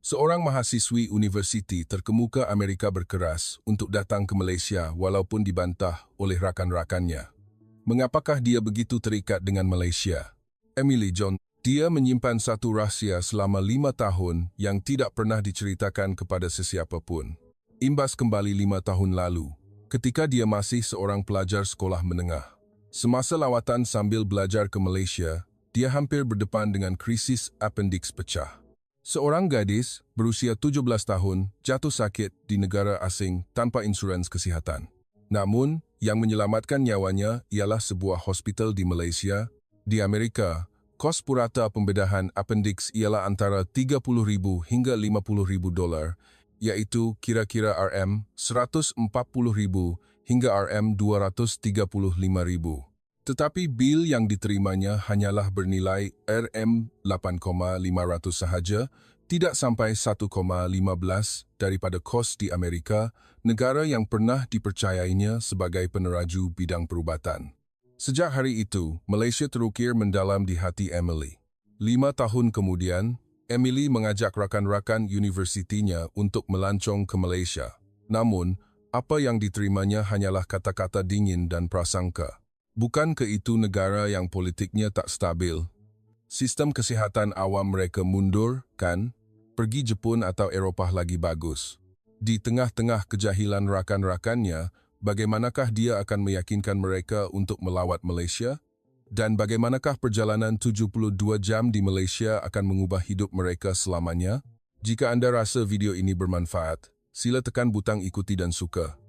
Seorang mahasiswi universiti terkemuka Amerika berkeras untuk datang ke Malaysia walaupun dibantah oleh rakan-rakannya. Mengapakah dia begitu terikat dengan Malaysia? Emily John, dia menyimpan satu rahsia selama 5 tahun yang tidak pernah diceritakan kepada sesiapa pun. Imbas kembali 5 tahun lalu, ketika dia masih seorang pelajar sekolah menengah. Semasa lawatan sambil belajar ke Malaysia, dia hampir berdepan dengan krisis appendix pecah. Seorang gadis berusia 17 tahun jatuh sakit di negara asing tanpa insurans kesihatan. Namun, yang menyelamatkan nyawanya ialah sebuah hospital di Malaysia. Di Amerika, kos purata pembedahan appendix ialah antara $30,000 hingga $50,000, yaitu kira-kira RM140,000 hingga RM235,000. Tetapi bil yang diterimanya hanyalah bernilai RM8,500 sahaja, tidak sampai 1,15 daripada kos di Amerika, negara yang pernah dipercayainya sebagai peneraju bidang perubatan. Sejak hari itu, Malaysia terukir mendalam di hati Emily. 5 tahun kemudian, Emily mengajak rakan-rakan universitinya untuk melancong ke Malaysia. Namun, apa yang diterimanya hanyalah kata-kata dingin dan prasangka. Bukan ke itu negara yang politiknya tak stabil. Sistem kesihatan awam mereka mundur, kan? Pergi Jepun atau Eropah lagi bagus. Di tengah-tengah kejahilan rakan-rakannya, bagaimanakah dia akan meyakinkan mereka untuk melawat Malaysia? Dan bagaimanakah perjalanan 72 jam di Malaysia akan mengubah hidup mereka selamanya? Jika Anda rasa video ini bermanfaat, sila tekan butang ikuti dan suka.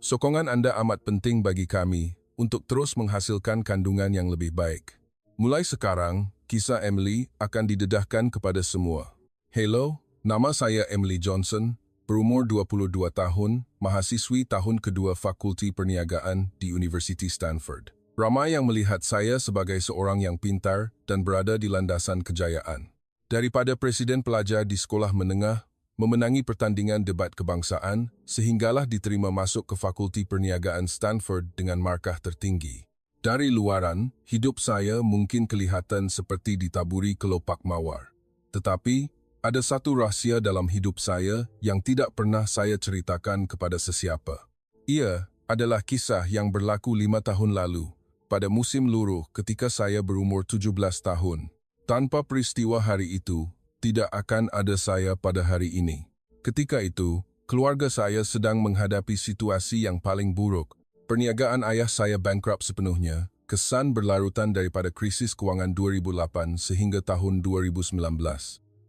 Sokongan Anda amat penting bagi kami untuk terus menghasilkan kandungan yang lebih baik. Mulai sekarang, kisah Emily akan didedahkan kepada semua. Hello, nama saya Emily Johnson, berumur 22 tahun, mahasiswi tahun kedua Fakulti Perniagaan di University Stanford. Ramai yang melihat saya sebagai seorang yang pintar dan berada di landasan kejayaan. Daripada presiden pelajar di sekolah menengah, memenangi pertandingan debat kebangsaan, sehinggalah diterima masuk ke Fakulti Perniagaan Stanford dengan markah tertinggi. Dari luaran, hidup saya mungkin kelihatan seperti ditaburi kelopak mawar. Tetapi, ada satu rahsia dalam hidup saya yang tidak pernah saya ceritakan kepada sesiapa. Ia adalah kisah yang berlaku 5 tahun lalu, pada musim luruh ketika saya berumur 17 tahun. Tanpa peristiwa hari itu, tidak akan ada saya pada hari ini. Ketika itu, keluarga saya sedang menghadapi situasi yang paling buruk. Perniagaan ayah saya bankrupt sepenuhnya, kesan berlarutan daripada krisis kewangan 2008 sehingga tahun 2019.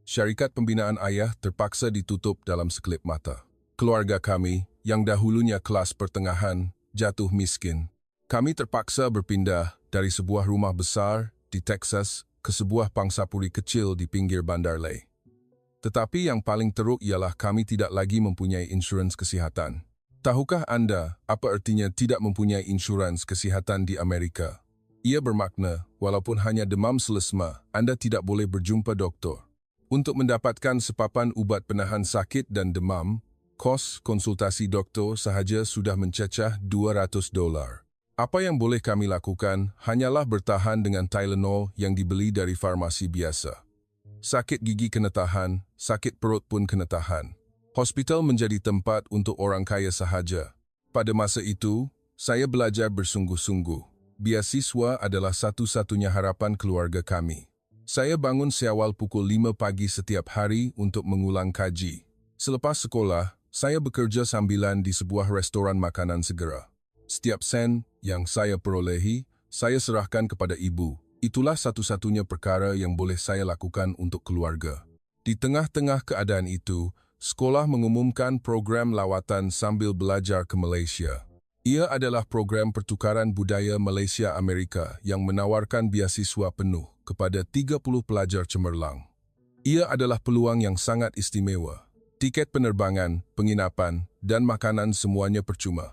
Syarikat pembinaan ayah terpaksa ditutup dalam sekelip mata. Keluarga kami, yang dahulunya kelas pertengahan, jatuh miskin. Kami terpaksa berpindah dari sebuah rumah besar di Texas ke sebuah pangsapuri kecil di pinggir Bandar Lae. Tetapi yang paling teruk ialah kami tidak lagi mempunyai insurans kesihatan. Tahukah Anda apa artinya tidak mempunyai insurans kesihatan di Amerika? Ia bermakna, walaupun hanya demam selesma, Anda tidak boleh berjumpa doktor. Untuk mendapatkan sepapan ubat penahan sakit dan demam, kos konsultasi doktor sahaja sudah mencecah $200. Apa yang boleh kami lakukan hanyalah bertahan dengan Tylenol yang dibeli dari farmasi biasa. Sakit gigi kena tahan, sakit perut pun kena tahan. Hospital menjadi tempat untuk orang kaya sahaja. Pada masa itu, saya belajar bersungguh-sungguh. Beasiswa adalah satu-satunya harapan keluarga kami. Saya bangun seawal pukul 5 pagi setiap hari untuk mengulang kaji. Selepas sekolah, saya bekerja sambilan di sebuah restoran makanan segera. Setiap sen yang saya perolehi, saya serahkan kepada ibu. Itulah satu-satunya perkara yang boleh saya lakukan untuk keluarga. Di tengah-tengah keadaan itu, sekolah mengumumkan program lawatan sambil belajar ke Malaysia. Ia adalah program pertukaran budaya Malaysia-Amerika yang menawarkan beasiswa penuh kepada 30 pelajar cemerlang. Ia adalah peluang yang sangat istimewa. Tiket penerbangan, penginapan, dan makanan semuanya percuma.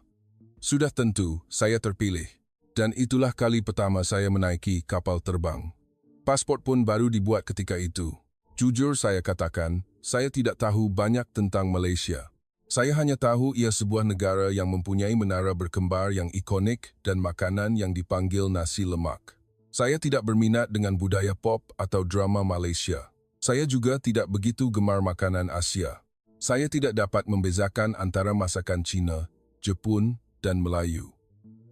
Sudah tentu, saya terpilih. Dan itulah kali pertama saya menaiki kapal terbang. Pasport pun baru dibuat ketika itu. Jujur saya katakan, saya tidak tahu banyak tentang Malaysia. Saya hanya tahu ia sebuah negara yang mempunyai menara berkembar yang ikonik dan makanan yang dipanggil nasi lemak. Saya tidak berminat dengan budaya pop atau drama Malaysia. Saya juga tidak begitu gemar makanan Asia. Saya tidak dapat membezakan antara masakan Cina, Jepun, dan Melayu.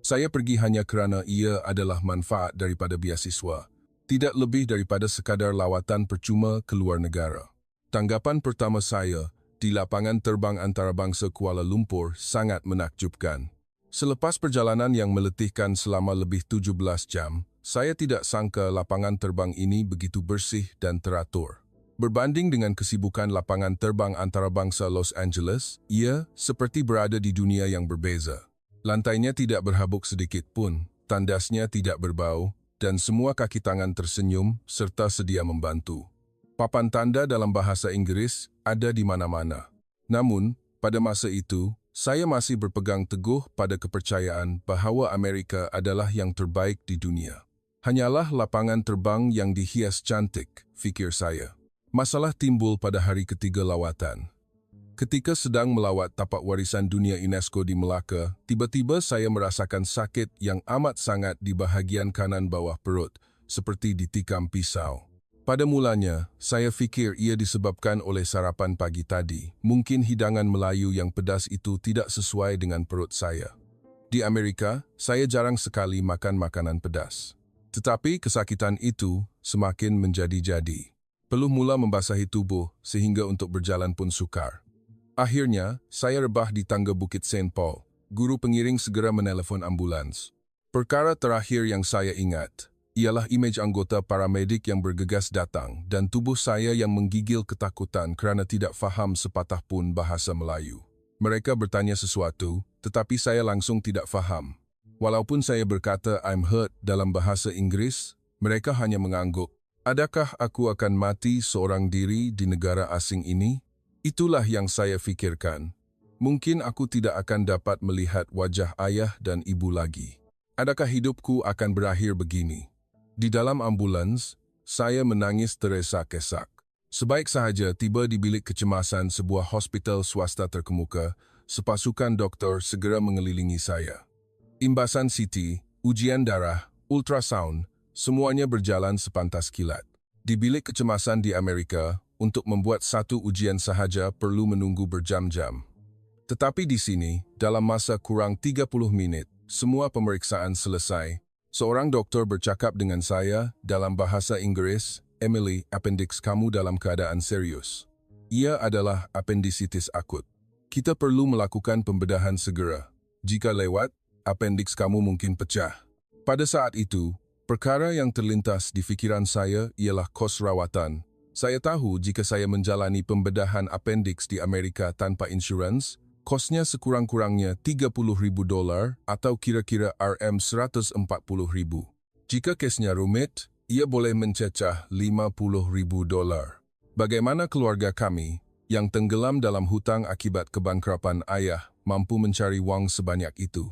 Saya pergi hanya kerana ia adalah manfaat daripada beasiswa, tidak lebih daripada sekadar lawatan percuma ke luar negara. Tanggapan pertama saya di lapangan terbang antarabangsa Kuala Lumpur sangat menakjubkan. Selepas perjalanan yang meletihkan selama lebih 17 jam, saya tidak sangka lapangan terbang ini begitu bersih dan teratur. Berbanding dengan kesibukan lapangan terbang antarabangsa Los Angeles, ia seperti berada di dunia yang berbeza. Lantainya tidak berhabuk sedikit pun, tandasnya tidak berbau, dan semua kaki tangan tersenyum serta sedia membantu. Papan tanda dalam bahasa Inggris ada di mana-mana. Namun, pada masa itu, saya masih berpegang teguh pada kepercayaan bahawa Amerika adalah yang terbaik di dunia. Hanyalah lapangan terbang yang dihias cantik, fikir saya. Masalah timbul pada hari ketiga lawatan. Ketika sedang melawat tapak warisan dunia UNESCO di Melaka, tiba-tiba saya merasakan sakit yang amat sangat di bahagian kanan bawah perut, seperti ditikam pisau. Pada mulanya, saya fikir ia disebabkan oleh sarapan pagi tadi. Mungkin hidangan Melayu yang pedas itu tidak sesuai dengan perut saya. Di Amerika, saya jarang sekali makan makanan pedas. Tetapi kesakitan itu semakin menjadi-jadi. Peluh mula membasahi tubuh sehingga untuk berjalan pun sukar. Akhirnya, saya rebah di tangga Bukit St. Paul. Guru pengiring segera menelpon ambulans. Perkara terakhir yang saya ingat ialah imej anggota paramedik yang bergegas datang dan tubuh saya yang menggigil ketakutan kerana tidak faham sepatah pun bahasa Melayu. Mereka bertanya sesuatu, tetapi saya langsung tidak faham. Walaupun saya berkata I'm hurt dalam bahasa Inggris, mereka hanya mengangguk. Adakah aku akan mati seorang diri di negara asing ini? Itulah yang saya fikirkan. Mungkin aku tidak akan dapat melihat wajah ayah dan ibu lagi. Adakah hidupku akan berakhir begini? Di dalam ambulans, saya menangis teresa-kesak. Sebaik sahaja tiba di bilik kecemasan sebuah hospital swasta terkemuka, sepasukan doktor segera mengelilingi saya. Imbasan CT, ujian darah, ultrasound, semuanya berjalan sepantas kilat. Di bilik kecemasan di Amerika, untuk membuat satu ujian sahaja perlu menunggu berjam-jam. Tetapi di sini, dalam masa kurang 30 menit, semua pemeriksaan selesai. Seorang doktor bercakap dengan saya dalam bahasa Inggris, Emily, appendix kamu dalam keadaan serius. Ia adalah appendisitis akut. Kita perlu melakukan pembedahan segera. Jika lewat, appendix kamu mungkin pecah. Pada saat itu, perkara yang terlintas di fikiran saya ialah kos rawatan. Saya tahu jika saya menjalani pembedahan appendix di Amerika tanpa insurans, kosnya sekurang-kurangnya $30,000 atau kira-kira RM140,000. Jika kesnya rumit, ia boleh mencecah $50,000. Bagaimana keluarga kami, yang tenggelam dalam hutang akibat kebangkrapan ayah, mampu mencari wang sebanyak itu?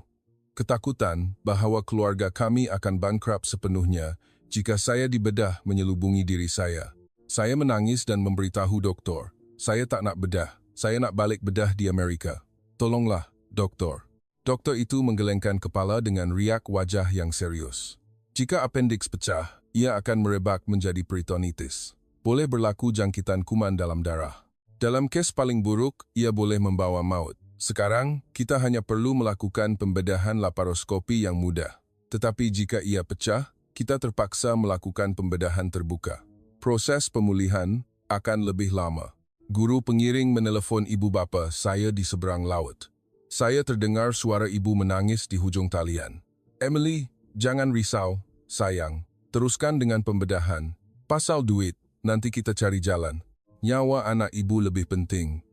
Ketakutan bahawa keluarga kami akan bangkrap sepenuhnya jika saya dibedah menyelubungi diri saya. Saya menangis dan memberitahu doktor, saya tak nak bedah. Saya nak balik bedah di Amerika. Tolonglah, doktor. Doktor itu menggelengkan kepala dengan riak wajah yang serius. Jika appendix pecah, ia akan merebak menjadi peritonitis. Boleh berlaku jangkitan kuman dalam darah. Dalam kes paling buruk, ia boleh membawa maut. Sekarang, kita hanya perlu melakukan pembedahan laparoskopi yang mudah. Tetapi jika ia pecah, kita terpaksa melakukan pembedahan terbuka. Proses pemulihan akan lebih lama. Guru pengiring menelpon ibu bapa saya di seberang laut. Saya terdengar suara ibu menangis di hujung talian. Emily, jangan risau, sayang. Teruskan dengan pembedahan. Pasal duit, nanti kita cari jalan. Nyawa anak ibu lebih penting.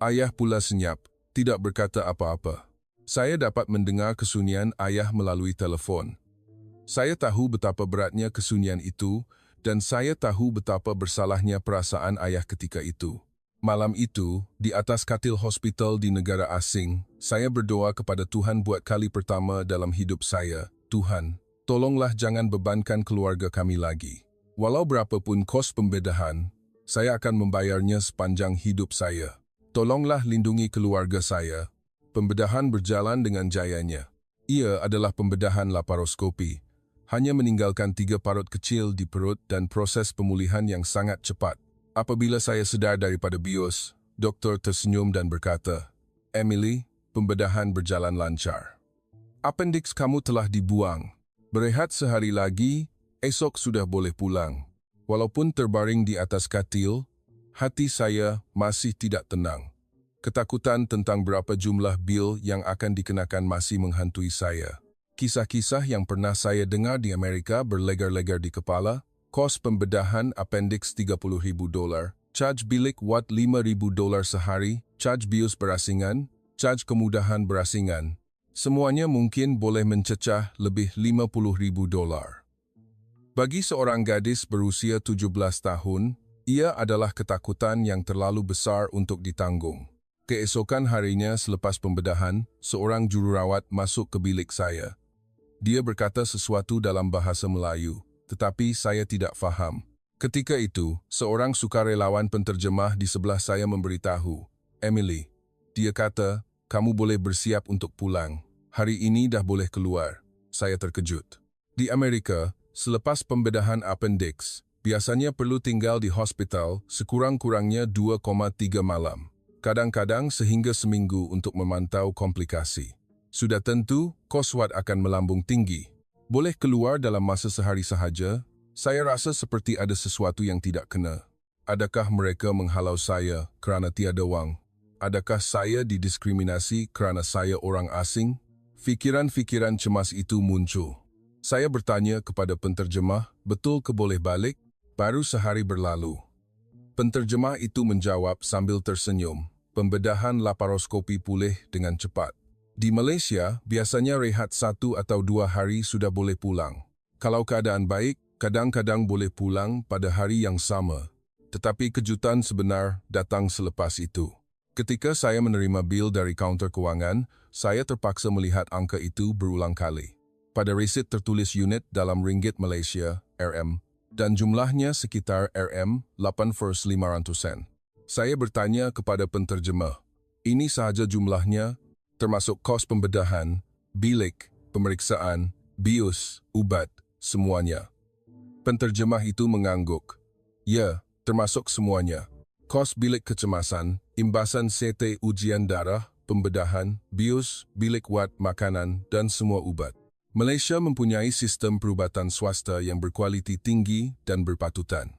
Ayah pula senyap, tidak berkata apa-apa. Saya dapat mendengar kesunyian ayah melalui telepon. Saya tahu betapa beratnya kesunyian itu, dan saya tahu betapa bersalahnya perasaan ayah ketika itu. Malam itu, di atas katil hospital di negara asing, saya berdoa kepada Tuhan buat kali pertama dalam hidup saya. Tuhan, tolonglah jangan bebankan keluarga kami lagi. Walau berapapun kos pembedahan, saya akan membayarnya sepanjang hidup saya. Tolonglah lindungi keluarga saya. Pembedahan berjalan dengan jayanya. Ia adalah pembedahan laparoskopi. Hanya meninggalkan 3 parut kecil di perut dan proses pemulihan yang sangat cepat. Apabila saya sedar daripada bios, doktor tersenyum dan berkata, "Emily, pembedahan berjalan lancar. Appendix kamu telah dibuang. Berehat sehari lagi, esok sudah boleh pulang." Walaupun terbaring di atas katil, hati saya masih tidak tenang. Ketakutan tentang berapa jumlah bil yang akan dikenakan masih menghantui saya. Kisah-kisah yang pernah saya dengar di Amerika berlegar-legar di kepala, kos pembedahan appendix $30,000, charge bilik watt $5,000 sehari, charge bios berasingan, charge kemudahan berasingan. Semuanya mungkin boleh mencecah lebih $50,000. Bagi seorang gadis berusia 17 tahun, ia adalah ketakutan yang terlalu besar untuk ditanggung. Keesokan harinya selepas pembedahan, seorang jururawat masuk ke bilik saya. Dia berkata sesuatu dalam bahasa Melayu, tetapi saya tidak faham. Ketika itu, seorang sukarelawan penterjemah di sebelah saya memberitahu, "Emily," dia kata, "kamu boleh bersiap untuk pulang. Hari ini dah boleh keluar." Saya terkejut. Di Amerika, selepas pembedahan appendix, biasanya perlu tinggal di hospital sekurang-kurangnya 2,3 malam. Kadang-kadang sehingga seminggu untuk memantau komplikasi. Sudah tentu, kos watt akan melambung tinggi. Boleh keluar dalam masa sehari sahaja? Saya rasa seperti ada sesuatu yang tidak kena. Adakah mereka menghalau saya kerana tiada wang? Adakah saya didiskriminasi kerana saya orang asing? Fikiran-fikiran cemas itu muncul. Saya bertanya kepada penterjemah, "Betul ke boleh balik?" Baru sehari berlalu. Penterjemah itu menjawab sambil tersenyum, "Pembedahan laparoskopi pulih dengan cepat. Di Malaysia, biasanya rehat 1 atau 2 hari sudah boleh pulang. Kalau keadaan baik, kadang-kadang boleh pulang pada hari yang sama." Tetapi kejutan sebenar datang selepas itu. Ketika saya menerima bil dari kaunter kewangan, saya terpaksa melihat angka itu berulang kali. Pada resit tertulis unit dalam ringgit Malaysia, RM, dan jumlahnya sekitar RM8,500. Saya bertanya kepada penterjemah, "Ini sahaja jumlahnya, termasuk kos pembedahan, bilik, pemeriksaan, bios, ubat, semuanya?" Penterjemah itu mengangguk. "Ya, termasuk semuanya. Kos bilik kecemasan, imbasan CT ujian darah, pembedahan, bios, bilik watt makanan, dan semua ubat." Malaysia mempunyai sistem perubatan swasta yang berkualiti tinggi dan berpatutan.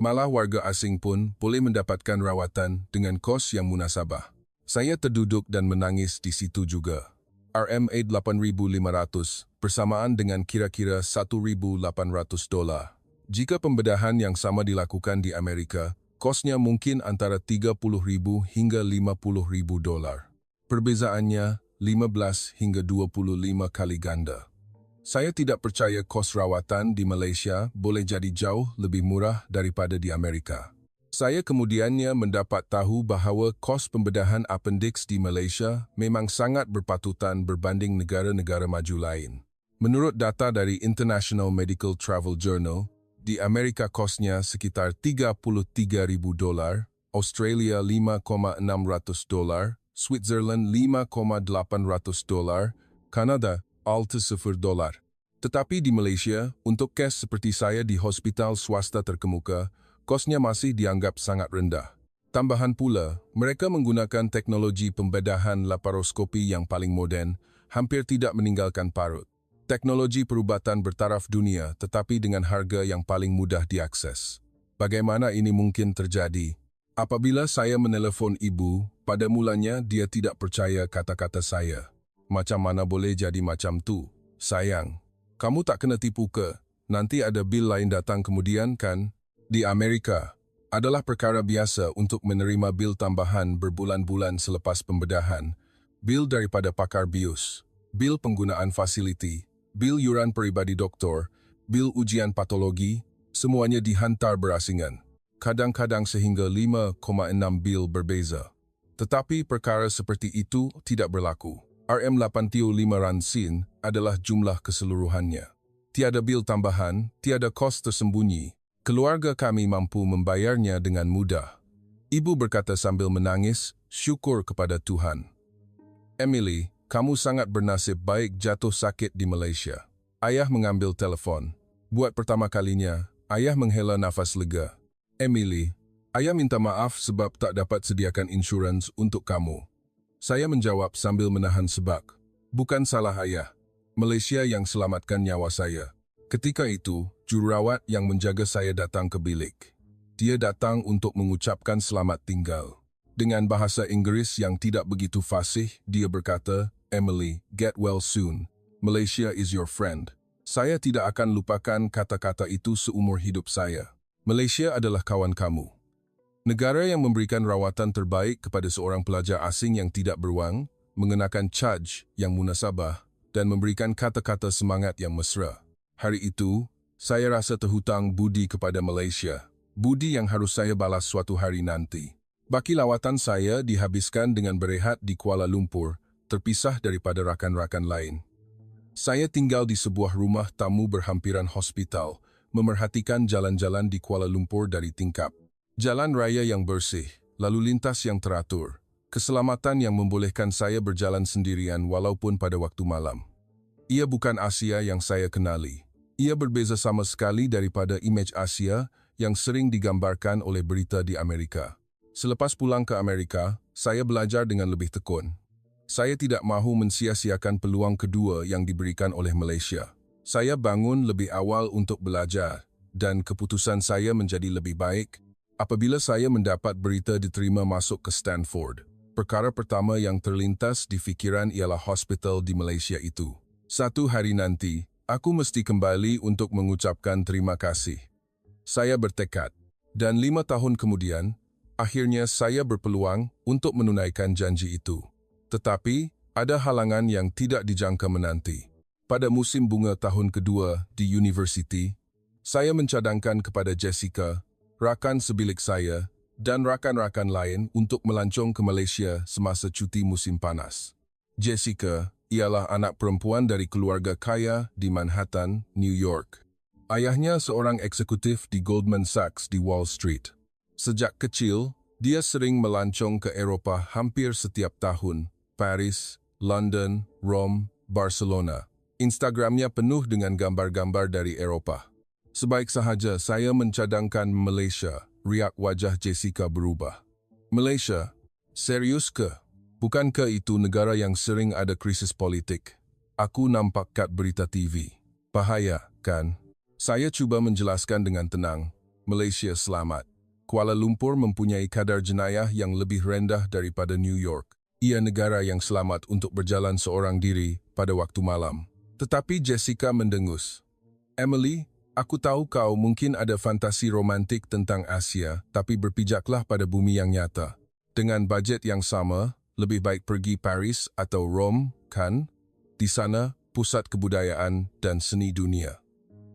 Malah warga asing pun boleh mendapatkan rawatan dengan kos yang munasabah. Saya terduduk dan menangis di situ juga. RM8,500 bersamaan dengan kira-kira $1,800. Jika pembedahan yang sama dilakukan di Amerika, kosnya mungkin antara $30,000 hingga $50,000. Perbezaannya 15 hingga 25 kali ganda. Saya tidak percaya kos rawatan di Malaysia boleh jadi jauh lebih murah daripada di Amerika. Saya kemudiannya mendapat tahu bahawa kos pembedahan appendix di Malaysia memang sangat berpatutan berbanding negara-negara maju lain. Menurut data dari International Medical Travel Journal, di Amerika kosnya sekitar $33,000, Australia $5,600, Switzerland $5,800, Kanada $0. Tetapi di Malaysia, untuk kes seperti saya di hospital swasta terkemuka, kosnya masih dianggap sangat rendah. Tambahan pula, mereka menggunakan teknologi pembedahan laparoskopi yang paling moden, hampir tidak meninggalkan parut. Teknologi perubatan bertaraf dunia tetapi dengan harga yang paling mudah diakses. Bagaimana ini mungkin terjadi? Apabila saya menelefon ibu, pada mulanya dia tidak percaya kata-kata saya. "Macam mana boleh jadi macam tu? Sayang, kamu tak kena tipu ke? Nanti ada bil lain datang kemudian kan?" Di Amerika, adalah perkara biasa untuk menerima bil tambahan berbulan-bulan selepas pembedahan, bil daripada pakar bios, bil penggunaan fasiliti, bil yuran peribadi doktor, bil ujian patologi, semuanya dihantar berasingan. Kadang-kadang sehingga 5,6 bil berbeza. Tetapi perkara seperti itu tidak berlaku. RM8,500 adalah jumlah keseluruhannya. Tiada bil tambahan, tiada kos tersembunyi. Keluarga kami mampu membayarnya dengan mudah. Ibu berkata sambil menangis, "Syukur kepada Tuhan." "Emily, kamu sangat bernasib baik jatuh sakit di Malaysia." Ayah mengambil telefon. Buat pertama kalinya, ayah menghela nafas lega. Emily, ayah minta maaf sebab tak dapat sediakan insurans untuk kamu. Saya menjawab sambil menahan sebab. Bukan salah ayah. Malaysia yang selamatkan nyawa saya. Ketika itu, jururawat yang menjaga saya datang ke bilik. Dia datang untuk mengucapkan selamat tinggal. Dengan bahasa Inggeris yang tidak begitu fasih, dia berkata, Emily, get well soon. Malaysia is your friend. Saya tidak akan lupakan kata-kata itu seumur hidup saya. Malaysia adalah kawan kamu. Negara yang memberikan rawatan terbaik kepada seorang pelajar asing yang tidak berwang, mengenakan caj yang munasabah dan memberikan kata-kata semangat yang mesra. Hari itu, saya rasa terhutang budi kepada Malaysia. Budi yang harus saya balas suatu hari nanti. Baki lawatan saya dihabiskan dengan berehat di Kuala Lumpur, terpisah daripada rakan-rakan lain. Saya tinggal di sebuah rumah tamu berhampiran hospital, memerhatikan jalan-jalan di Kuala Lumpur dari tingkap. Jalan raya yang bersih, lalu lintas yang teratur, keselamatan yang membolehkan saya berjalan sendirian walaupun pada waktu malam. Ia bukan Asia yang saya kenali. Ia berbeza sama sekali daripada imej Asia yang sering digambarkan oleh berita di Amerika. Selepas pulang ke Amerika, saya belajar dengan lebih tekun. Saya tidak mahu mensia-siakan peluang kedua yang diberikan oleh Malaysia. Saya bangun lebih awal untuk belajar, dan keputusan saya menjadi lebih baik apabila saya mendapat berita diterima masuk ke Stanford. Perkara pertama yang terlintas di fikiran ialah hospital di Malaysia itu. Satu hari nanti, aku mesti kembali untuk mengucapkan terima kasih. Saya bertekad, dan 5 tahun kemudian, akhirnya saya berpeluang untuk menunaikan janji itu. Tetapi, ada halangan yang tidak dijangka menanti. Pada musim bunga tahun kedua di universiti, saya mencadangkan kepada Jessica, rakan sebilik saya, dan rakan-rakan lain untuk melancong ke Malaysia semasa cuti musim panas. Jessica ialah anak perempuan dari keluarga kaya di Manhattan, New York. Ayahnya seorang eksekutif di Goldman Sachs di Wall Street. Sejak kecil, dia sering melancong ke Eropah hampir setiap tahun, Paris, London, Rome, Barcelona. Instagramnya penuh dengan gambar-gambar dari Eropah. Sebaik sahaja saya mencadangkan Malaysia, riak wajah Jessica berubah. Malaysia? Serius ke? Bukankah itu negara yang sering ada krisis politik? Aku nampak kat berita TV. Bahaya, kan? Saya cuba menjelaskan dengan tenang. Malaysia selamat. Kuala Lumpur mempunyai kadar jenayah yang lebih rendah daripada New York. Ia negara yang selamat untuk berjalan seorang diri pada waktu malam. Tetapi Jessica mendengus. Emily, aku tahu kau mungkin ada fantasi romantik tentang Asia, tapi berpijaklah pada bumi yang nyata. Dengan bajet yang sama, lebih baik pergi Paris atau Rome, kan? Di sana, pusat kebudayaan dan seni dunia.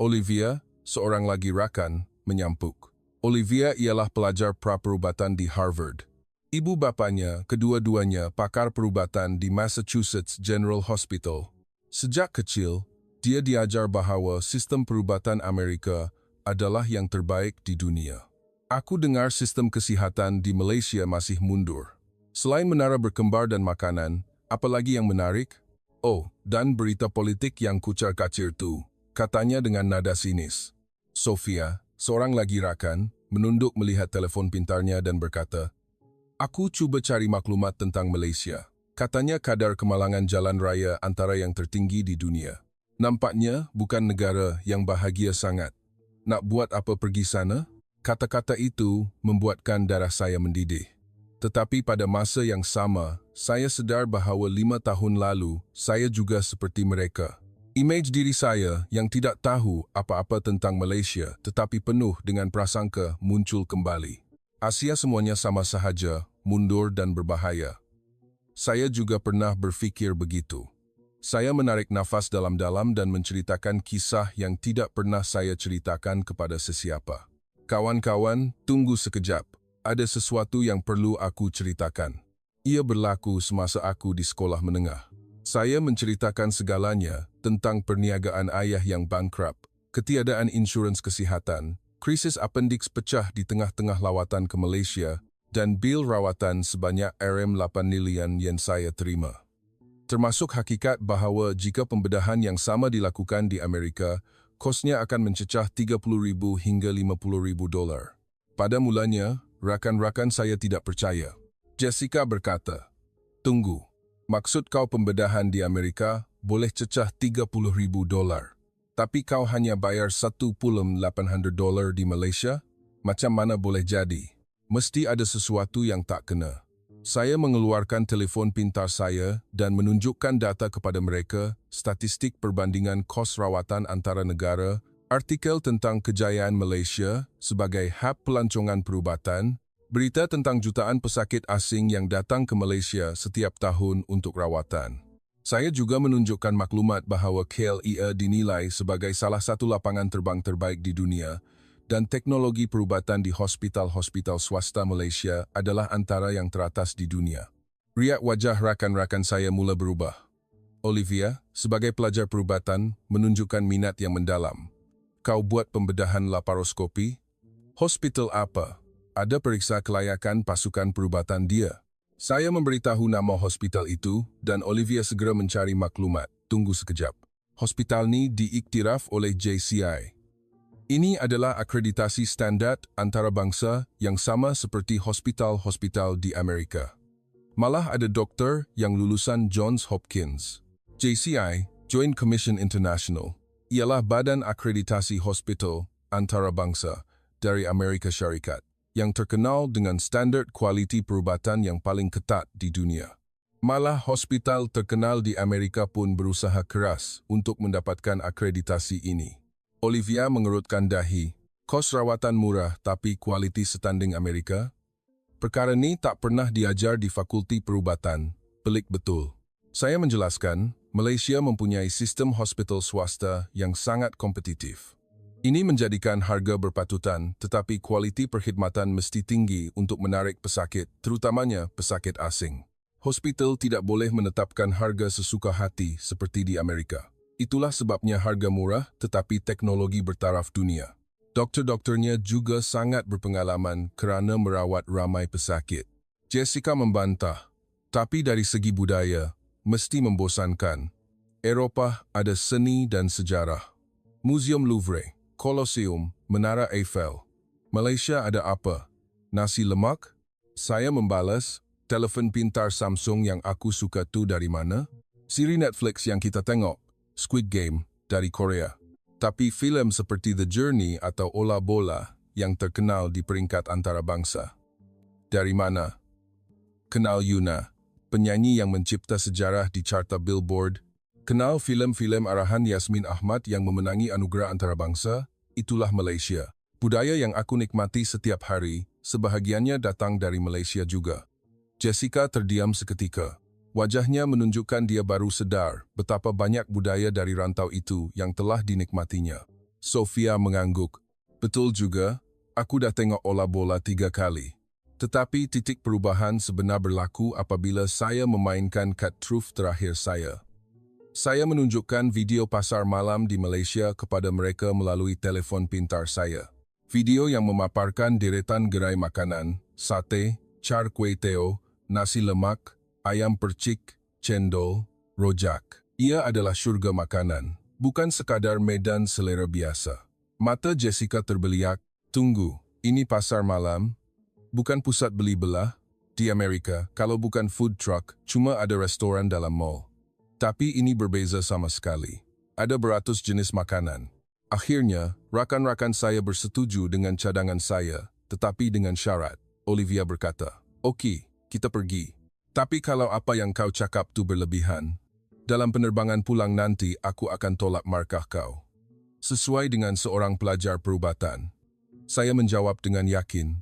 Olivia, seorang lagi rakan, menyampuk. Olivia ialah pelajar praperubatan di Harvard. Ibu bapanya, kedua-duanya pakar perubatan di Massachusetts General Hospital. Sejak kecil, dia diajar bahawa sistem perubatan Amerika adalah yang terbaik di dunia. Aku dengar sistem kesihatan di Malaysia masih mundur. Selain menara berkembar dan makanan, apalagi yang menarik? Oh, dan berita politik yang kucar-kacir tu, katanya dengan nada sinis. Sofia, seorang lagi rakan, menunduk melihat telefon pintarnya dan berkata, aku cuba cari maklumat tentang Malaysia. Katanya kadar kemalangan jalan raya antara yang tertinggi di dunia. Nampaknya bukan negara yang bahagia sangat. Nak buat apa pergi sana? Kata-kata itu membuatkan darah saya mendidih. Tetapi pada masa yang sama, saya sedar bahawa 5 tahun lalu, saya juga seperti mereka. Imej diri saya yang tidak tahu apa-apa tentang Malaysia tetapi penuh dengan prasangka muncul kembali. Asia semuanya sama sahaja, mundur dan berbahaya. Saya juga pernah berfikir begitu. Saya menarik nafas dalam-dalam dan menceritakan kisah yang tidak pernah saya ceritakan kepada sesiapa. Kawan-kawan, tunggu sekejap. Ada sesuatu yang perlu aku ceritakan. Ia berlaku semasa aku di sekolah menengah. Saya menceritakan segalanya tentang perniagaan ayah yang bankrupt, ketiadaan insurans kesihatan, krisis appendix pecah di tengah-tengah lawatan ke Malaysia, dan bil rawatan sebanyak RM8 milion yang saya terima. Termasuk hakikat bahawa jika pembedahan yang sama dilakukan di Amerika, kosnya akan mencecah $30,000 hingga $50,000. Pada mulanya, rakan-rakan saya tidak percaya. Jessica berkata, "Tunggu, maksud kau pembedahan di Amerika boleh cecah $30,000, tapi kau hanya bayar $1,800 di Malaysia? Macam mana boleh jadi? Mesti ada sesuatu yang tak kena." Saya mengeluarkan telefon pintar saya dan menunjukkan data kepada mereka, statistik perbandingan kos rawatan antara negara, artikel tentang kejayaan Malaysia sebagai hub pelancongan perubatan, berita tentang jutaan pesakit asing yang datang ke Malaysia setiap tahun untuk rawatan. Saya juga menunjukkan maklumat bahawa KLIA dinilai sebagai salah satu lapangan terbang terbaik di dunia dan teknologi perubatan di hospital-hospital swasta Malaysia adalah antara yang teratas di dunia. Riak wajah rakan-rakan saya mula berubah. Olivia, sebagai pelajar perubatan, menunjukkan minat yang mendalam. Kau buat pembedahan laparoskopi? Hospital apa? Ada periksa kelayakan pasukan perubatan dia. Saya memberitahu nama hospital itu dan Olivia segera mencari maklumat. Tunggu sekejap. Hospital ini diiktiraf oleh JCI. Ini adalah akreditasi standar antarabangsa yang sama seperti hospital-hospital di Amerika. Malah ada doktor yang lulusan Johns Hopkins. JCI, Joint Commission International, ialah badan akreditasi hospital antarabangsa dari Amerika Syarikat yang terkenal dengan standar kualiti perubatan yang paling ketat di dunia. Malah hospital terkenal di Amerika pun berusaha keras untuk mendapatkan akreditasi ini. Olivia mengerutkan dahi. Kos rawatan murah tapi kualiti setanding Amerika? Perkara ini tak pernah diajar di Fakulti Perubatan. Pelik betul. Saya menjelaskan, Malaysia mempunyai sistem hospital swasta yang sangat kompetitif. Ini menjadikan harga berpatutan, tetapi kualiti perkhidmatan mesti tinggi untuk menarik pesakit, terutamanya pesakit asing. Hospital tidak boleh menetapkan harga sesuka hati seperti di Amerika. Itulah sebabnya harga murah tetapi teknologi bertaraf dunia. Doktor-doktornya juga sangat berpengalaman kerana merawat ramai pesakit. Jessica membantah, tapi dari segi budaya, mesti membosankan. Eropah ada seni dan sejarah. Museum Louvre, Colosseum, Menara Eiffel. Malaysia ada apa? Nasi lemak? Saya membalas, telefon pintar Samsung yang aku suka tu dari mana? Siri Netflix yang kita tengok. Squid Game dari Korea. Tapi filem seperti The Journey atau Ola Bola yang terkenal di peringkat antarabangsa. Dari mana? Kenal Yuna, penyanyi yang mencipta sejarah di carta Billboard. Kenal filem-filem arahan Yasmin Ahmad yang memenangi anugerah antarabangsa? Itulah Malaysia. Budaya yang aku nikmati setiap hari, sebahagiannya datang dari Malaysia juga. Jessica terdiam seketika. Wajahnya menunjukkan dia baru sedar betapa banyak budaya dari rantau itu yang telah dinikmatinya. Sofia mengangguk. Betul juga, aku dah tengok Ola Bola 3 kali. Tetapi titik perubahan sebenar berlaku apabila saya memainkan kad truf terakhir saya. Saya menunjukkan video pasar malam di Malaysia kepada mereka melalui telefon pintar saya. Video yang memaparkan deretan gerai makanan, sate, char kway teow, nasi lemak, ayam percik, cendol, rojak. Ia adalah syurga makanan, bukan sekadar medan selera biasa. Mata Jessica terbeliak. Tunggu, ini pasar malam? Bukan pusat beli belah? Di Amerika, kalau bukan food truck, cuma ada restoran dalam mall. Tapi ini berbeza sama sekali. Ada beratus jenis makanan. Akhirnya, rakan-rakan saya bersetuju dengan cadangan saya, tetapi dengan syarat. Olivia berkata, "Okey, kita pergi. Tapi kalau apa yang kau cakap tu berlebihan, dalam penerbangan pulang nanti aku akan tolak markah kau." Sesuai dengan seorang pelajar perubatan, saya menjawab dengan yakin,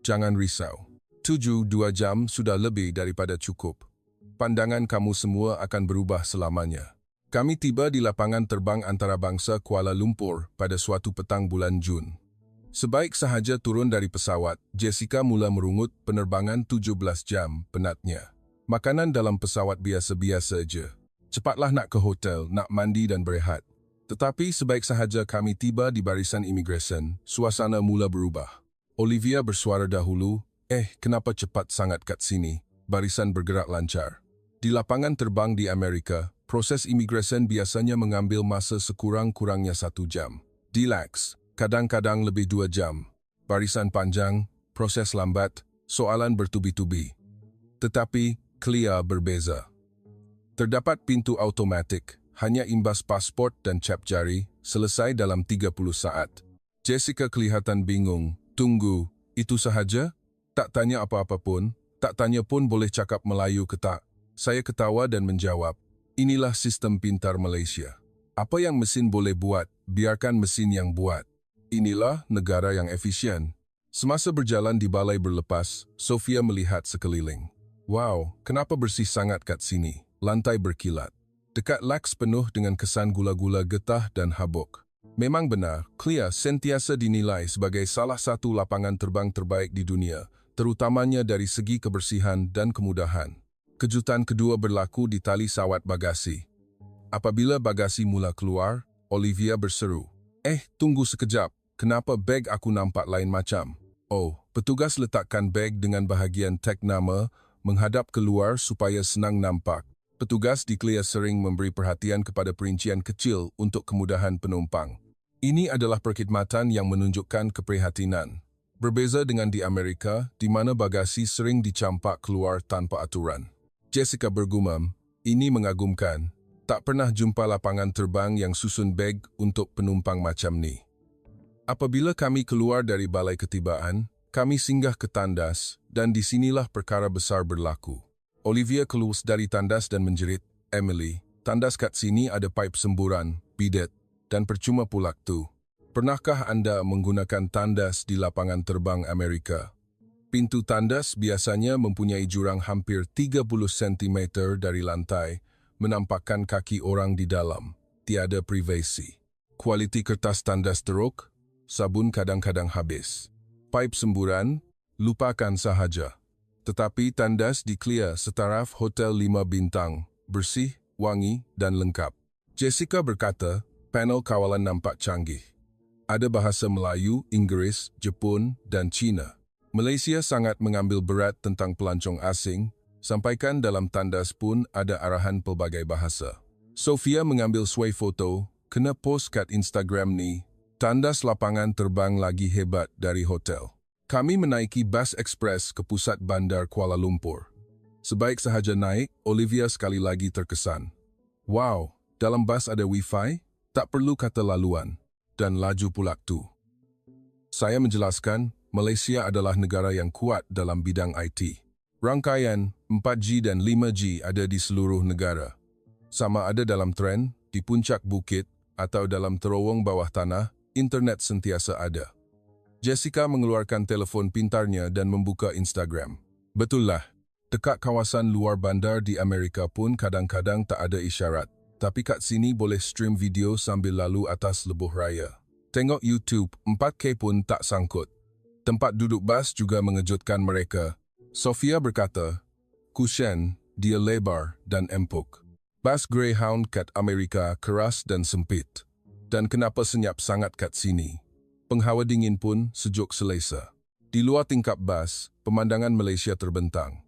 "Jangan risau. 2 jam sudah lebih daripada cukup. Pandangan kamu semua akan berubah selamanya." Kami tiba di lapangan terbang antarabangsa Kuala Lumpur pada suatu petang bulan Jun. Sebaik sahaja turun dari pesawat, Jessica mula merungut penerbangan 17 jam penatnya. Makanan dalam pesawat biasa-biasa saja. Cepatlah nak ke hotel, nak mandi dan berehat. Tetapi sebaik sahaja kami tiba di barisan imigresen, suasana mula berubah. Olivia bersuara dahulu, kenapa cepat sangat kat sini?" Barisan bergerak lancar. Di lapangan terbang di Amerika, proses imigresen biasanya mengambil masa sekurang-kurangnya 1 jam. Dilaks. Kadang-kadang lebih 2 jam. barisan panjang, proses lambat, soalan bertubi-tubi. Tetapi, Clea berbeza. Terdapat pintu automatik, hanya imbas pasport dan cap jari, selesai dalam 30 saat. Jessica kelihatan bingung. Tunggu, itu sahaja? Tak tanya apa-apa pun, tak tanya pun boleh cakap Melayu ke tak? Saya ketawa dan menjawab, inilah sistem pintar Malaysia. Apa yang mesin boleh buat, biarkan mesin yang buat. Inilah negara yang efisien. Semasa berjalan di balai berlepas, Sofia melihat sekeliling. Wow, kenapa bersih sangat kat sini? Lantai berkilat. Dekat laks penuh dengan kesan gula-gula getah dan habuk. Memang benar, Clea sentiasa dinilai sebagai salah satu lapangan terbang terbaik di dunia, terutamanya dari segi kebersihan dan kemudahan. Kejutan kedua berlaku di tali sawat bagasi. Apabila bagasi mula keluar, Olivia berseru, tunggu sekejap, kenapa beg aku nampak lain macam? Oh, petugas letakkan beg dengan bahagian tag nama menghadap keluar supaya senang nampak. Petugas di Clea sering memberi perhatian kepada perincian kecil untuk kemudahan penumpang. Ini adalah perkhidmatan yang menunjukkan keprihatinan. Berbeza dengan di Amerika, di mana bagasi sering dicampak keluar tanpa aturan. Jessica bergumam, ini mengagumkan. Tak pernah jumpa lapangan terbang yang susun beg untuk penumpang macam ni. Apabila kami keluar dari balai ketibaan, kami singgah ke tandas dan disinilah perkara besar berlaku. Olivia keluar dari tandas dan menjerit, Emily, tandas kat sini ada paip semburan, bidet, dan percuma pulak tu. Pernahkah anda menggunakan tandas di lapangan terbang Amerika? Pintu tandas biasanya mempunyai jurang hampir 30 cm dari lantai, menampakkan kaki orang di dalam, tiada privasi. Kualiti kertas tandas teruk, sabun kadang-kadang habis. Paip semburan, lupakan sahaja. Tetapi tandas di Clea setaraf Hotel 5 bintang, bersih, wangi, dan lengkap. Jessica berkata, panel kawalan nampak canggih. Ada bahasa Melayu, Inggeris, Jepun, dan Cina. Malaysia sangat mengambil berat tentang pelancong asing, sampaikan dalam tandas pun ada arahan pelbagai bahasa. Sofia mengambil suai foto, kena post kat Instagram ni, tandas lapangan terbang lagi hebat dari hotel. Kami menaiki bas ekspres ke pusat bandar Kuala Lumpur. Sebaik sahaja naik, Olivia sekali lagi terkesan. Wow, dalam bas ada wifi? Tak perlu kata laluan. Dan laju pulak tu. Saya menjelaskan, Malaysia adalah negara yang kuat dalam bidang IT. Rangkaian 4G dan 5G ada di seluruh negara. Sama ada dalam tren, di puncak bukit, atau dalam terowong bawah tanah, internet sentiasa ada. Jessica mengeluarkan telefon pintarnya dan membuka Instagram. Betullah, dekat kawasan luar bandar di Amerika pun kadang-kadang tak ada isyarat. Tapi kat sini boleh stream video sambil lalu atas lebuh raya. Tengok YouTube, 4K pun tak sangkut. Tempat duduk bas juga mengejutkan mereka. Sofia berkata, kusyen, dia lebar dan empuk. Bas Greyhound kat Amerika keras dan sempit. Dan kenapa senyap sangat kat sini? Penghawa dingin pun sejuk selesa. Di luar tingkap bas, pemandangan Malaysia terbentang.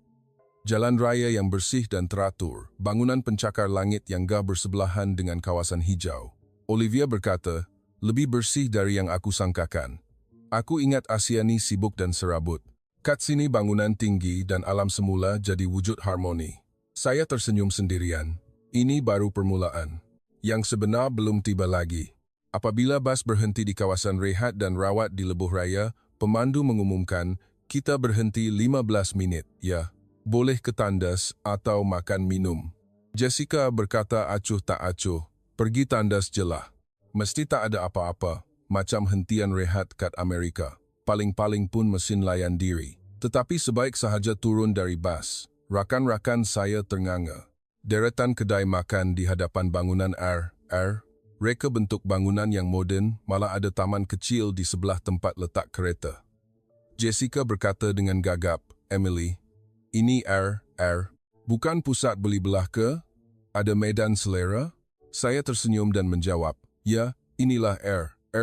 Jalan raya yang bersih dan teratur, bangunan pencakar langit yang gah bersebelahan dengan kawasan hijau. Olivia berkata, lebih bersih dari yang aku sangkakan. Aku ingat Asia ni sibuk dan serabut. Kat sini bangunan tinggi dan alam semula jadi wujud harmoni. Saya tersenyum sendirian. Ini baru permulaan. Yang sebenar belum tiba lagi. Apabila bas berhenti di kawasan rehat dan rawat di lebuh raya, pemandu mengumumkan, kita berhenti 15 minit, ya. Boleh ke tandas atau makan minum. Jessica berkata acuh tak acuh, pergi tandas jelah. Mesti tak ada apa-apa, macam hentian rehat kat Amerika. Paling-paling pun mesin layan diri. Tetapi sebaik sahaja turun dari bas, rakan-rakan saya ternganga. Deretan kedai makan di hadapan bangunan reka bentuk bangunan yang moden, malah ada taman kecil di sebelah tempat letak kereta. Jessica berkata dengan gagap, Emily, ini bukan pusat beli belah ke? Ada medan selera? Saya tersenyum dan menjawab, ya, inilah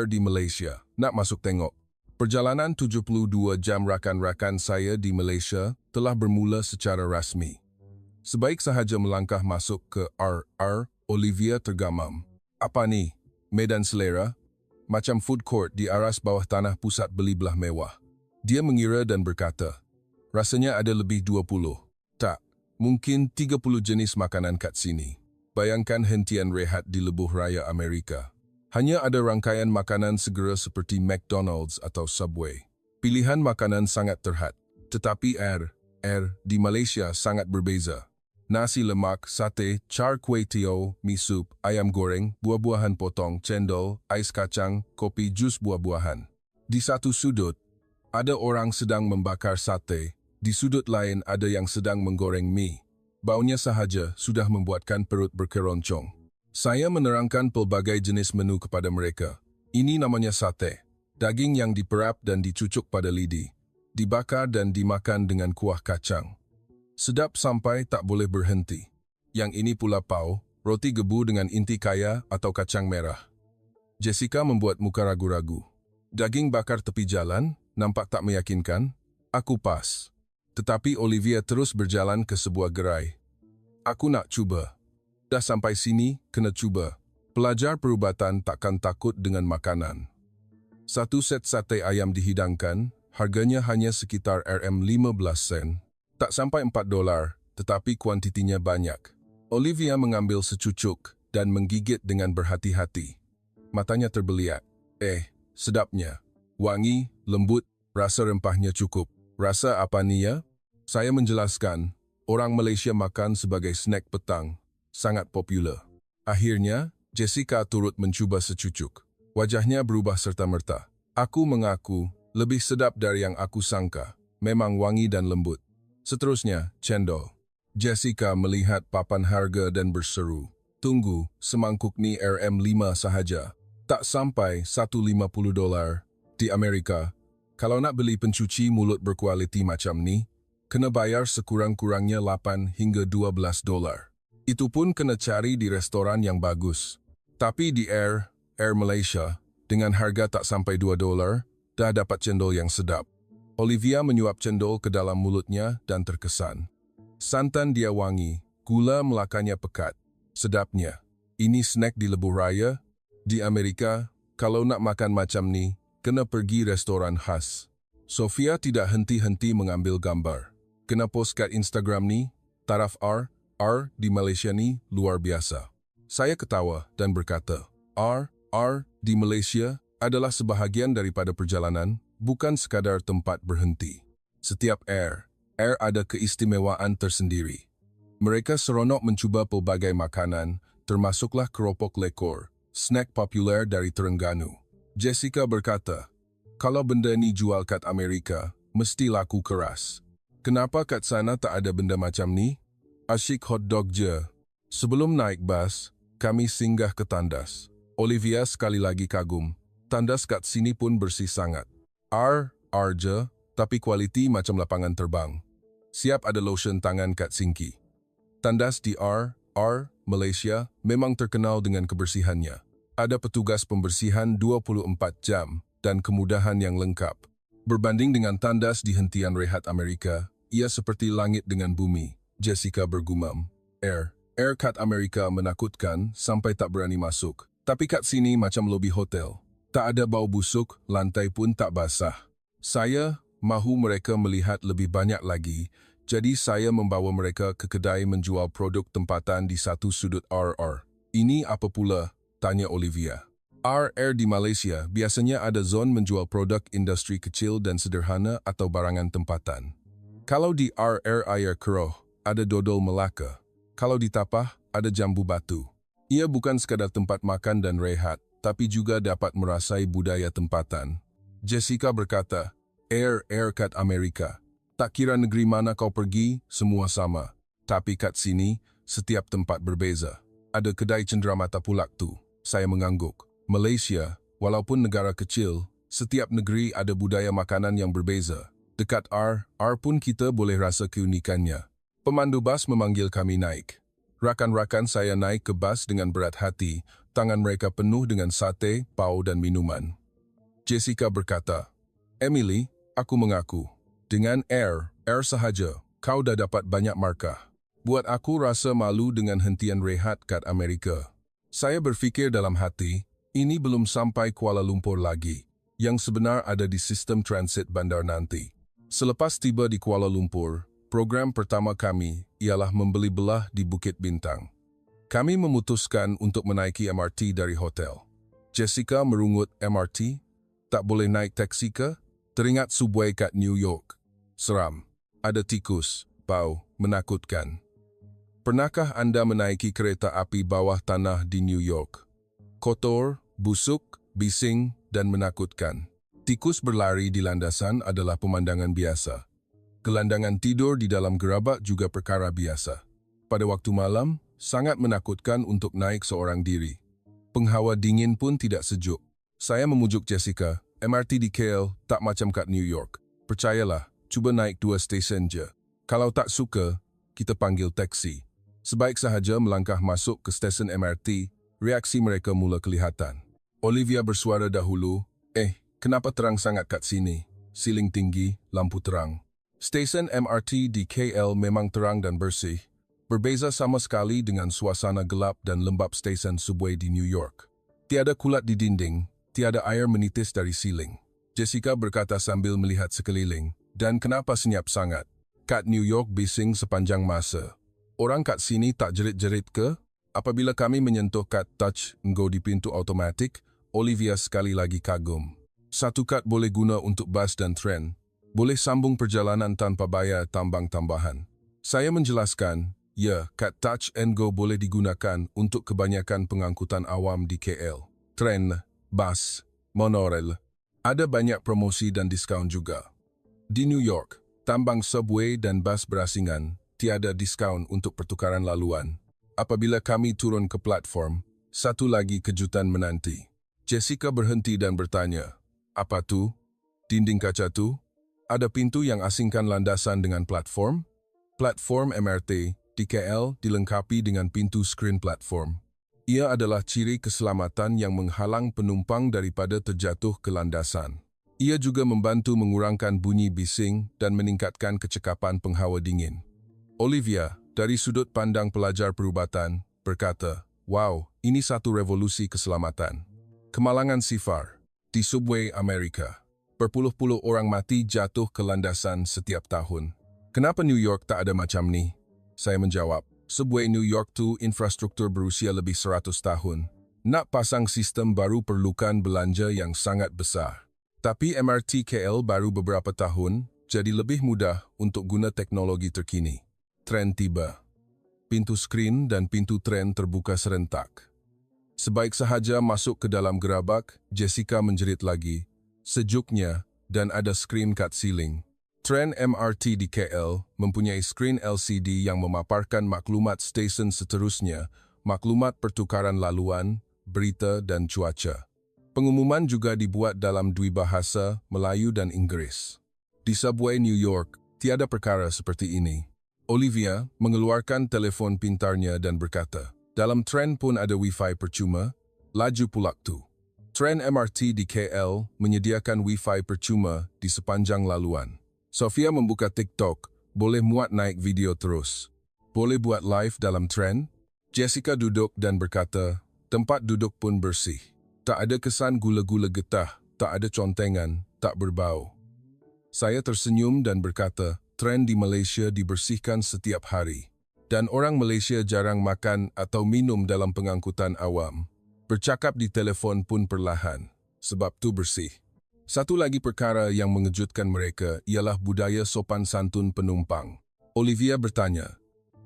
di Malaysia. Nak masuk tengok. Perjalanan 72 jam rakan-rakan saya di Malaysia telah bermula secara rasmi. Sebaik sahaja melangkah masuk ke Olivia tergamam. Apa ni? Medan selera? macam food court di aras bawah tanah pusat beli belah mewah. Dia mengira dan berkata, rasanya ada lebih 20. Tak, mungkin 30 jenis makanan kat sini. Bayangkan hentian rehat di lebuh raya Amerika. Hanya ada rangkaian makanan segera seperti McDonald's atau Subway. Pilihan makanan sangat terhad, tetapi di Malaysia sangat berbeza. Nasi lemak, sate, char kway teow, mi sup, ayam goreng, buah-buahan potong, cendol, ais kacang, kopi, jus buah-buahan. Di satu sudut, ada orang sedang membakar sate, di sudut lain ada yang sedang menggoreng mie. Baunya sahaja sudah membuatkan perut berkeroncong. Saya menerangkan pelbagai jenis menu kepada mereka. Ini namanya sate, daging yang diperap dan dicucuk pada lidi, dibakar dan dimakan dengan kuah kacang. Sedap sampai tak boleh berhenti. Yang ini pula pau, roti gebu dengan inti kaya atau kacang merah. Jessica membuat muka ragu-ragu. Daging bakar tepi jalan, nampak tak meyakinkan. Aku pas. Tetapi Olivia terus berjalan ke sebuah gerai. Aku nak cuba. Dah sampai sini, kena cuba. Pelajar perubatan takkan takut dengan makanan. Satu set sate ayam dihidangkan, harganya hanya sekitar RM15. Tak sampai $4, tetapi kuantitinya banyak. Olivia mengambil secucuk dan menggigit dengan berhati-hati. Matanya terbeliak. Sedapnya. Wangi, lembut, rasa rempahnya cukup. Rasa apa ni ya? Saya menjelaskan, orang Malaysia makan sebagai snack petang. Sangat popular. Akhirnya, Jessica turut mencuba secucuk. Wajahnya berubah serta-merta. Aku mengaku, lebih sedap dari yang aku sangka. Memang wangi dan lembut. Seterusnya, cendol. Jessica melihat papan harga dan berseru, tunggu, semangkuk ni RM5 sahaja. Tak sampai $150. Di Amerika, kalau nak beli pencuci mulut berkualiti macam ni, kena bayar sekurang-kurangnya $8 hingga $12. Itu pun kena cari di restoran yang bagus. Tapi di Air Malaysia, dengan harga tak sampai $2, dah dapat cendol yang sedap. Olivia menyuap cendol ke dalam mulutnya dan terkesan. Santan dia wangi, gula Melakanya pekat. Sedapnya. Ini snack di lebuh raya. Di Amerika, kalau nak makan macam ni, kena pergi restoran khas. Sofia tidak henti-henti mengambil gambar. Kena post kat Instagram ni, taraf R di Malaysia ni luar biasa. Saya ketawa dan berkata, R di Malaysia adalah sebahagian daripada perjalanan, bukan sekadar tempat berhenti. Setiap Air ada keistimewaan tersendiri. Mereka seronok mencuba pelbagai makanan, termasuklah keropok lekor, snack populer dari Terengganu. Jessica berkata, kalau benda ni jual kat Amerika, mesti laku keras. Kenapa kat sana tak ada benda macam ni? Asyik hotdog je. Sebelum naik bas, kami singgah ke tandas. Olivia sekali lagi kagum. Tandas kat sini pun bersih sangat. R je, tapi kualiti macam lapangan terbang. Siap ada lotion tangan kat sinki. Tandas di R Malaysia memang terkenal dengan kebersihannya. Ada petugas pembersihan 24 jam dan kemudahan yang lengkap. Berbanding dengan tandas di hentian rehat Amerika, ia seperti langit dengan bumi. Jessica bergumam. Air kat Amerika menakutkan sampai tak berani masuk. Tapi kat sini macam lobi hotel. Tak ada bau busuk, lantai pun tak basah. Saya mahu mereka melihat lebih banyak lagi, jadi saya membawa mereka ke kedai menjual produk tempatan di satu sudut RR. Ini apa pula? Tanya Olivia. RR di Malaysia biasanya ada zon menjual produk industri kecil dan sederhana atau barangan tempatan. Kalau di RR Air Keroh, ada dodol Melaka. Kalau di Tapah, ada jambu batu. Ia bukan sekadar tempat makan dan rehat, tapi juga dapat merasai budaya tempatan. Jessica berkata, Air kat Amerika. Tak kira negeri mana kau pergi, semua sama. Tapi kat sini, setiap tempat berbeza. Ada kedai cenderamata pulak tu. Saya mengangguk. Malaysia, walaupun negara kecil, setiap negeri ada budaya makanan yang berbeza. Dekat R pun kita boleh rasa keunikannya. Pemandu bas memanggil kami naik. Rakan-rakan saya naik ke bas dengan berat hati, tangan mereka penuh dengan sate, pau dan minuman. Jessica berkata, Emily, aku mengaku, dengan Air sahaja, kau dah dapat banyak markah. Buat aku rasa malu dengan hentian rehat kat Amerika. Saya berfikir dalam hati, Ini belum sampai Kuala Lumpur lagi, yang sebenar ada di sistem transit bandar nanti. Selepas tiba di Kuala Lumpur, program pertama kami ialah membeli belah di Bukit Bintang. Kami memutuskan untuk menaiki MRT dari hotel. Jessica merungut, MRT? Tak boleh naik taksi ke? Teringat subway kat New York. Seram. Ada tikus, bau, menakutkan. Pernahkah anda menaiki kereta api bawah tanah di New York? Kotor, busuk, bising, dan menakutkan. Tikus berlari di landasan adalah pemandangan biasa. Gelandangan tidur di dalam gerabak juga perkara biasa. Pada waktu malam, sangat menakutkan untuk naik seorang diri. Penghawa dingin pun tidak sejuk. Saya memujuk Jessica, MRT di KL tak macam kat New York. Percayalah, cuba naik 2 stesen je. Kalau tak suka, kita panggil taksi. Sebaik sahaja melangkah masuk ke stesen MRT, reaksi mereka mula kelihatan. Olivia bersuara dahulu, kenapa terang sangat kat sini? Siling tinggi, lampu terang. Stesen MRT di KL memang terang dan bersih. Berbeza sama sekali dengan suasana gelap dan lembab stesen subway di New York. Tiada kulat di dinding, tiada air menitis dari siling. Jessica berkata sambil melihat sekeliling, dan kenapa senyap sangat? Kat New York bising sepanjang masa. Orang kat sini tak jerit-jerit ke? Apabila kami menyentuh kad touch go di pintu automatik, Olivia sekali lagi kagum. Satu kad boleh guna untuk bas dan tren. Boleh sambung perjalanan tanpa bayar tambang tambahan. Saya menjelaskan, ya, kad touch go boleh digunakan untuk kebanyakan pengangkutan awam di KL. Tren, bas, monorail. Ada banyak promosi dan diskaun juga. Di New York, tambang subway dan bas berasingan, tiada diskaun untuk pertukaran laluan. Apabila kami turun ke platform, satu lagi kejutan menanti. Jessica berhenti dan bertanya, apa tu? Dinding kaca tu? Ada pintu yang asingkan landasan dengan platform? Platform MRT di KL dilengkapi dengan pintu screen platform. Ia adalah ciri keselamatan yang menghalang penumpang daripada terjatuh ke landasan. Ia juga membantu mengurangkan bunyi bising dan meningkatkan kecekapan penghawa dingin. Olivia, dari sudut pandang pelajar perubatan, berkata, wow, ini satu revolusi keselamatan. Kemalangan sifar. Di subway Amerika, berpuluh-puluh orang mati jatuh ke landasan setiap tahun. Kenapa New York tak ada macam ni? Saya menjawab, subway New York tu infrastruktur berusia lebih 100 tahun. Nak pasang sistem baru perlukan belanja yang sangat besar. Tapi MRT KL baru beberapa tahun, jadi lebih mudah untuk guna teknologi terkini. Tren tiba. Pintu skrin dan pintu tren terbuka serentak. Sebaik sahaja masuk ke dalam gerabak, Jessica menjerit lagi. Sejuknya dan ada skrin kat siling. Tren MRT di KL mempunyai skrin LCD yang memaparkan maklumat stesen seterusnya, maklumat pertukaran laluan, berita dan cuaca. Pengumuman juga dibuat dalam dua bahasa, Melayu dan Inggris. Di subway New York, tiada perkara seperti ini. Olivia mengeluarkan telefon pintarnya dan berkata, dalam tren pun ada Wi-Fi percuma, laju pulak tu. Tren MRT di KL menyediakan Wi-Fi percuma di sepanjang laluan. Sofia membuka TikTok, boleh muat naik video terus. Boleh buat live dalam tren? Jessica duduk dan berkata, tempat duduk pun bersih. Tak ada kesan gula-gula getah, tak ada contengan, tak berbau. Saya tersenyum dan berkata, tren di Malaysia dibersihkan setiap hari. Dan orang Malaysia jarang makan atau minum dalam pengangkutan awam. Bercakap di telefon pun perlahan, sebab tu bersih. Satu lagi perkara yang mengejutkan mereka ialah budaya sopan santun penumpang. Olivia bertanya,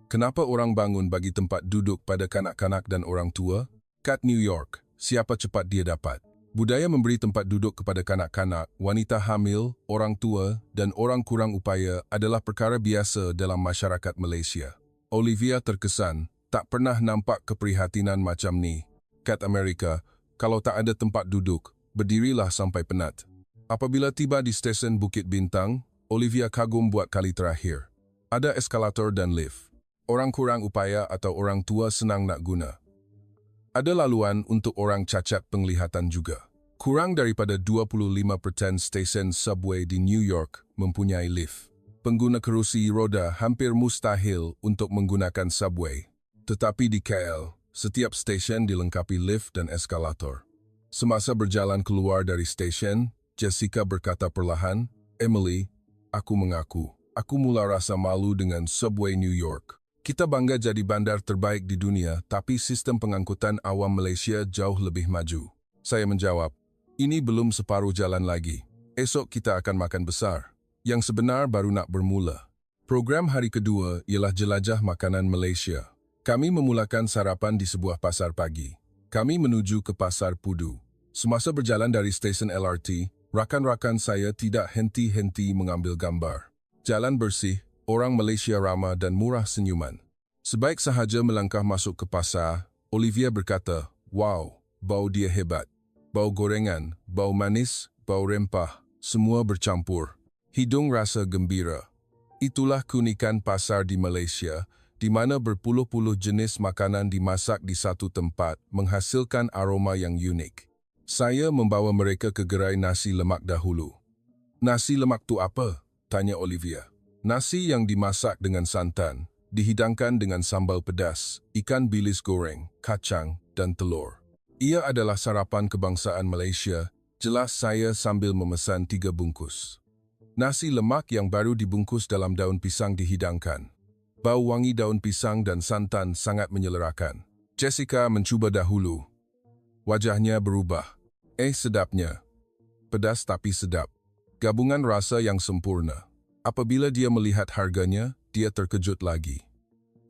kenapa orang bangun bagi tempat duduk pada kanak-kanak dan orang tua? Kat New York, siapa cepat dia dapat. Budaya memberi tempat duduk kepada kanak-kanak, wanita hamil, orang tua dan orang kurang upaya adalah perkara biasa dalam masyarakat Malaysia. Olivia terkesan, tak pernah nampak keprihatinan macam ni. Kat Amerika, kalau tak ada tempat duduk, berdirilah sampai penat. Apabila tiba di stesen Bukit Bintang, Olivia kagum buat kali terakhir. Ada eskalator dan lift. Orang kurang upaya atau orang tua senang nak guna. Ada laluan untuk orang cacat penglihatan juga. Kurang daripada 25% stesen subway di New York mempunyai lift. Pengguna kerusi roda hampir mustahil untuk menggunakan subway. Tetapi di KL, setiap stesen dilengkapi lift dan eskalator. Semasa berjalan keluar dari stesen, Jessica berkata perlahan, "Emily, aku mengaku, aku mula rasa malu dengan Subway New York. Kita bangga jadi bandar terbaik di dunia, tapi sistem pengangkutan awam Malaysia jauh lebih maju." Saya menjawab, "Ini belum separuh jalan lagi. Esok kita akan makan besar. Yang sebenar baru nak bermula." Program hari kedua ialah jelajah makanan Malaysia. Kami memulakan sarapan di sebuah pasar pagi. Kami menuju ke Pasar Pudu. Semasa berjalan dari stesen LRT, rakan-rakan saya tidak henti-henti mengambil gambar. Jalan bersih, orang Malaysia ramah dan murah senyuman. Sebaik sahaja melangkah masuk ke pasar, Olivia berkata, "Wow, bau dia hebat. Bau gorengan, bau manis, bau rempah, semua bercampur. Hidung rasa gembira." Itulah keunikan pasar di Malaysia, di mana berpuluh-puluh jenis makanan dimasak di satu tempat menghasilkan aroma yang unik. Saya membawa mereka ke gerai nasi lemak dahulu. "Nasi lemak tu apa?" tanya Olivia. "Nasi yang dimasak dengan santan, dihidangkan dengan sambal pedas, ikan bilis goreng, kacang, dan telur. Ia adalah sarapan kebangsaan Malaysia," jelas saya sambil memesan 3 bungkus. Nasi lemak yang baru dibungkus dalam daun pisang dihidangkan. Bau wangi daun pisang dan santan sangat menyelerakan. Jessica mencuba dahulu. Wajahnya berubah. Sedapnya. Pedas tapi sedap. Gabungan rasa yang sempurna. Apabila dia melihat harganya, dia terkejut lagi.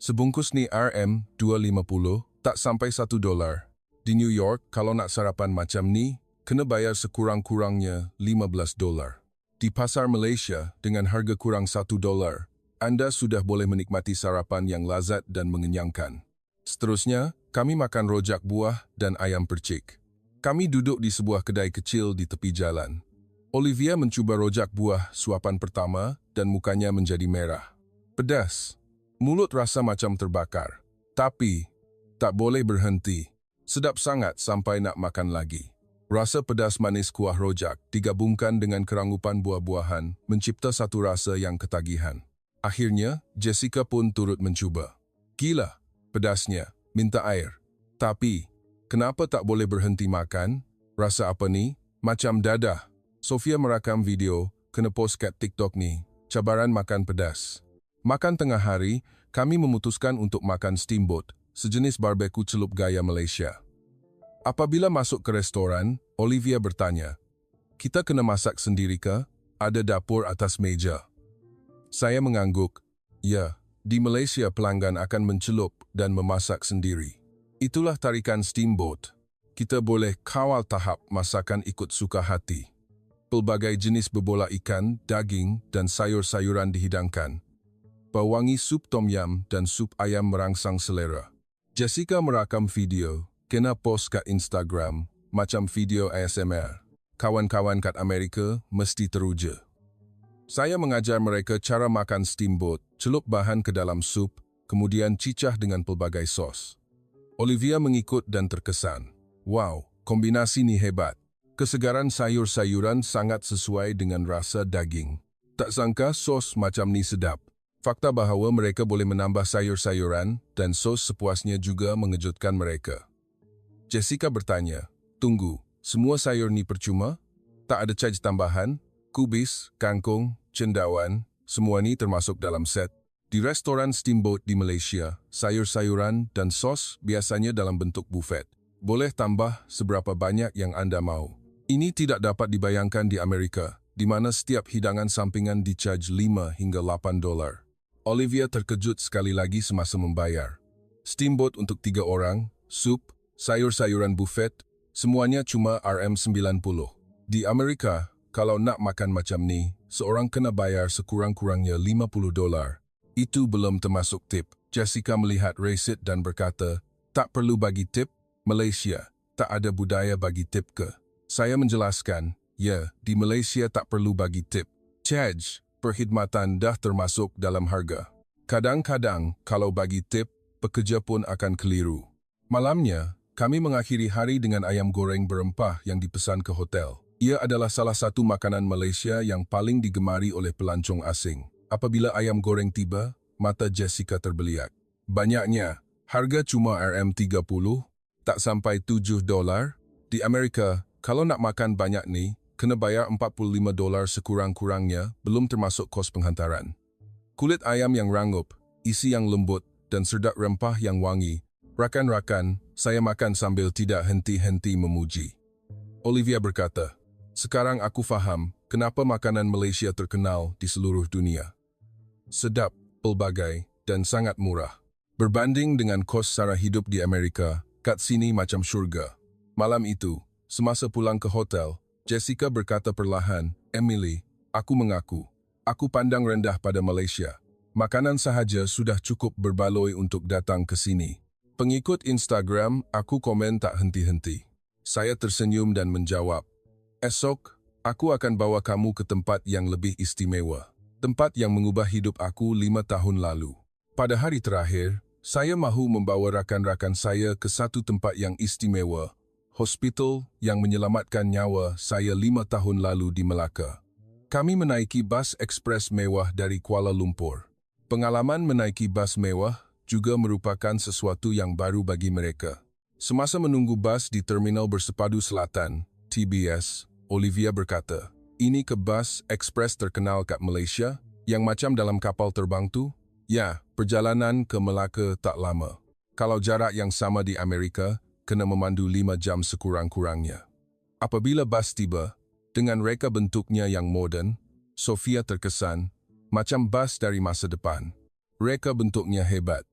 Sebungkus ni RM2.50, tak sampai $1. Di New York, kalau nak sarapan macam ni, kena bayar sekurang-kurangnya $15. Di pasar Malaysia, dengan harga kurang $1, Anda sudah boleh menikmati sarapan yang lazat dan mengenyangkan. Seterusnya, kami makan rojak buah dan ayam percik. Kami duduk di sebuah kedai kecil di tepi jalan. Olivia mencuba rojak buah suapan pertama dan mukanya menjadi merah. Pedas. Mulut rasa macam terbakar. Tapi, tak boleh berhenti. Sedap sangat sampai nak makan lagi. Rasa pedas manis kuah rojak digabungkan dengan kerangupan buah-buahan mencipta satu rasa yang ketagihan. Akhirnya, Jessica pun turut mencuba. "Gila, pedasnya, minta air. Tapi, kenapa tak boleh berhenti makan? Rasa apa ni? Macam dadah." Sofia merakam video, kena post kat TikTok ni, cabaran makan pedas. Makan tengah hari, kami memutuskan untuk makan steamboat, sejenis barbeque celup gaya Malaysia. Apabila masuk ke restoran, Olivia bertanya, "Kita kena masak sendiri ke? Ada dapur atas meja?" Saya mengangguk. "Ya, di Malaysia pelanggan akan mencelup dan memasak sendiri. Itulah tarikan steamboat. Kita boleh kawal tahap masakan ikut suka hati. Pelbagai jenis bebola ikan, daging, dan sayur-sayuran dihidangkan. Pewangi sup tom yum dan sup ayam merangsang selera." Jessica merakam video, kena post kat Instagram, macam video ASMR. Kawan-kawan kat Amerika mesti teruja. Saya mengajar mereka cara makan steamboat, celup bahan ke dalam sup, kemudian cicah dengan pelbagai sos. Olivia mengikut dan terkesan. "Wow, kombinasi ni hebat. Kesegaran sayur-sayuran sangat sesuai dengan rasa daging. Tak sangka sos macam ni sedap." Fakta bahawa mereka boleh menambah sayur-sayuran dan sos sepuasnya juga mengejutkan mereka. Jessica bertanya, "Tunggu, semua sayur ni percuma? Tak ada caj tambahan? Kubis, kangkung, cendawan, semua ni termasuk dalam set?" Di restoran steamboat di Malaysia, sayur-sayuran dan sos biasanya dalam bentuk buffet. Boleh tambah seberapa banyak yang Anda mahu. Ini tidak dapat dibayangkan di Amerika, di mana setiap hidangan sampingan dicaj $5 hingga $8. Olivia terkejut sekali lagi semasa membayar. Steamboat untuk 3 orang, sup, sayur-sayuran buffet, semuanya cuma RM90. Di Amerika, kalau nak makan macam ni, seorang kena bayar sekurang-kurangnya $50. Itu belum termasuk tip. Jessica melihat resit dan berkata, "Tak perlu bagi tip? Malaysia, tak ada budaya bagi tip ke?" Saya menjelaskan, "Ya, di Malaysia tak perlu bagi tip. Caj, perkhidmatan dah termasuk dalam harga. Kadang-kadang, kalau bagi tip, pekerja pun akan keliru." Malamnya, kami mengakhiri hari dengan ayam goreng berempah yang dipesan ke hotel. Ia adalah salah satu makanan Malaysia yang paling digemari oleh pelancong asing. Apabila ayam goreng tiba, mata Jessica terbeliak. Banyaknya, harga cuma RM30, tak sampai $7. Di Amerika, kalau nak makan banyak nih, kena bayar $45 sekurang-kurangnya, belum termasuk kos penghantaran. Kulit ayam yang rangup, isi yang lembut, dan sedap rempah yang wangi. Rakan-rakan, saya makan sambil tidak henti-henti memuji. Olivia berkata, sekarang aku faham kenapa makanan Malaysia terkenal di seluruh dunia. Sedap, pelbagai, dan sangat murah. Berbanding dengan kos sara hidup di Amerika, kat sini macam syurga. Malam itu, semasa pulang ke hotel, Jessica berkata perlahan, Emily, aku mengaku, aku pandang rendah pada Malaysia. Makanan sahaja sudah cukup berbaloi untuk datang ke sini. Pengikut Instagram, aku komen tak henti-henti. Saya tersenyum dan menjawab, esok, aku akan bawa kamu ke tempat yang lebih istimewa. Tempat yang mengubah hidup aku 5 tahun lalu. Pada hari terakhir, saya mahu membawa rakan-rakan saya ke satu tempat yang istimewa, hospital yang menyelamatkan nyawa saya 5 tahun lalu di Melaka. Kami menaiki bas ekspres mewah dari Kuala Lumpur. Pengalaman menaiki bas mewah juga merupakan sesuatu yang baru bagi mereka. Semasa menunggu bas di Terminal Bersepadu Selatan, TBS, Olivia berkata, ini ke bas ekspres terkenal kat Malaysia, yang macam dalam kapal terbang tu? Ya, perjalanan ke Melaka tak lama. Kalau jarak yang sama di Amerika, kena memandu 5 jam sekurang-kurangnya. Apabila bas tiba, dengan reka bentuknya yang moden, Sofia terkesan, macam bas dari masa depan. Reka bentuknya hebat.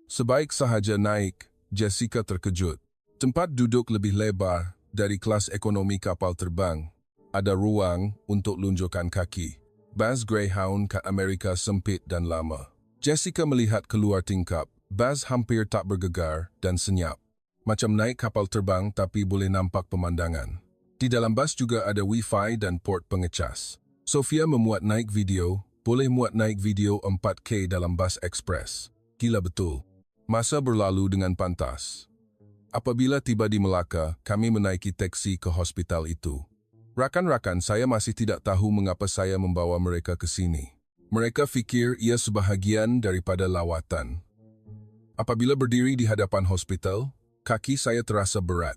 Sebaik sahaja naik, Jessica terkejut. Tempat duduk lebih lebar dari kelas ekonomi kapal terbang. Ada ruang untuk lunjukkan kaki. Bas Greyhound kat Amerika sempit dan lama. Jessica melihat keluar tingkap. Bas hampir tak bergegar dan senyap. Macam naik kapal terbang tapi boleh nampak pemandangan. Di dalam bas juga ada Wi-Fi dan port pengecas. Sofia memuat naik video. Boleh muat naik video 4K dalam bas ekspres. Gila betul. Masa berlalu dengan pantas. Apabila tiba di Melaka, kami menaiki teksi ke hospital itu. Rakan-rakan saya masih tidak tahu mengapa saya membawa mereka ke sini. Mereka fikir ia sebahagian daripada lawatan. Apabila berdiri di hadapan hospital, kaki saya terasa berat.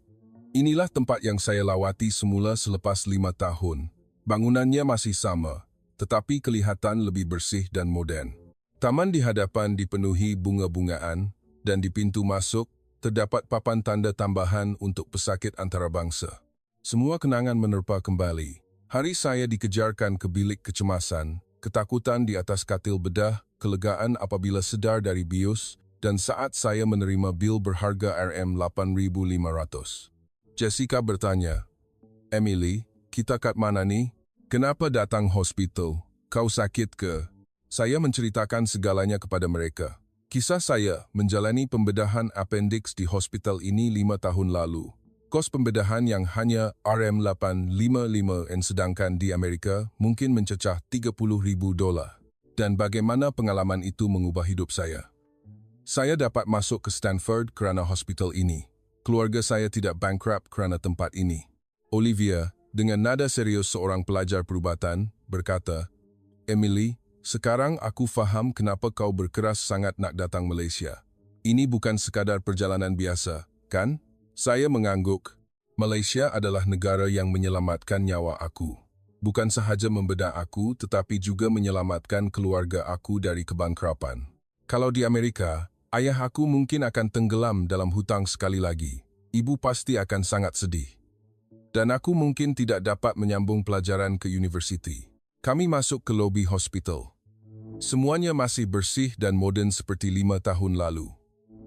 Inilah tempat yang saya lawati semula selepas 5 tahun. Bangunannya masih sama, tetapi kelihatan lebih bersih dan moden. Taman di hadapan dipenuhi bunga-bungaan, dan di pintu masuk, terdapat papan tanda tambahan untuk pesakit antarabangsa. Semua kenangan menerpa kembali. Hari saya dikejarkan ke bilik kecemasan, ketakutan di atas katil bedah, kelegaan apabila sedar dari bius, dan saat saya menerima bil berharga RM8.500. Jessica bertanya, Emily, kita kat mana ni? Kenapa datang hospital? Kau sakit ke? Saya menceritakan segalanya kepada mereka. Kisah saya menjalani pembedahan appendix di hospital ini 5 tahun lalu. Kos pembedahan yang hanya RM855 sedangkan di Amerika mungkin mencecah $30,000. Dan bagaimana pengalaman itu mengubah hidup saya. Saya dapat masuk ke Stanford kerana hospital ini. Keluarga saya tidak bankrupt kerana tempat ini. Olivia, dengan nada serius seorang pelajar perubatan, berkata, Emily, sekarang aku faham kenapa kau berkeras sangat nak datang Malaysia. Ini bukan sekadar perjalanan biasa, kan? Saya mengangguk. Malaysia adalah negara yang menyelamatkan nyawa aku. Bukan sahaja membedah aku, tetapi juga menyelamatkan keluarga aku dari kebangkrupan. Kalau di Amerika, ayah aku mungkin akan tenggelam dalam hutang sekali lagi. Ibu pasti akan sangat sedih. Dan aku mungkin tidak dapat menyambung pelajaran ke universiti. Kami masuk ke lobi hospital. Semuanya masih bersih dan moden seperti 5 tahun lalu.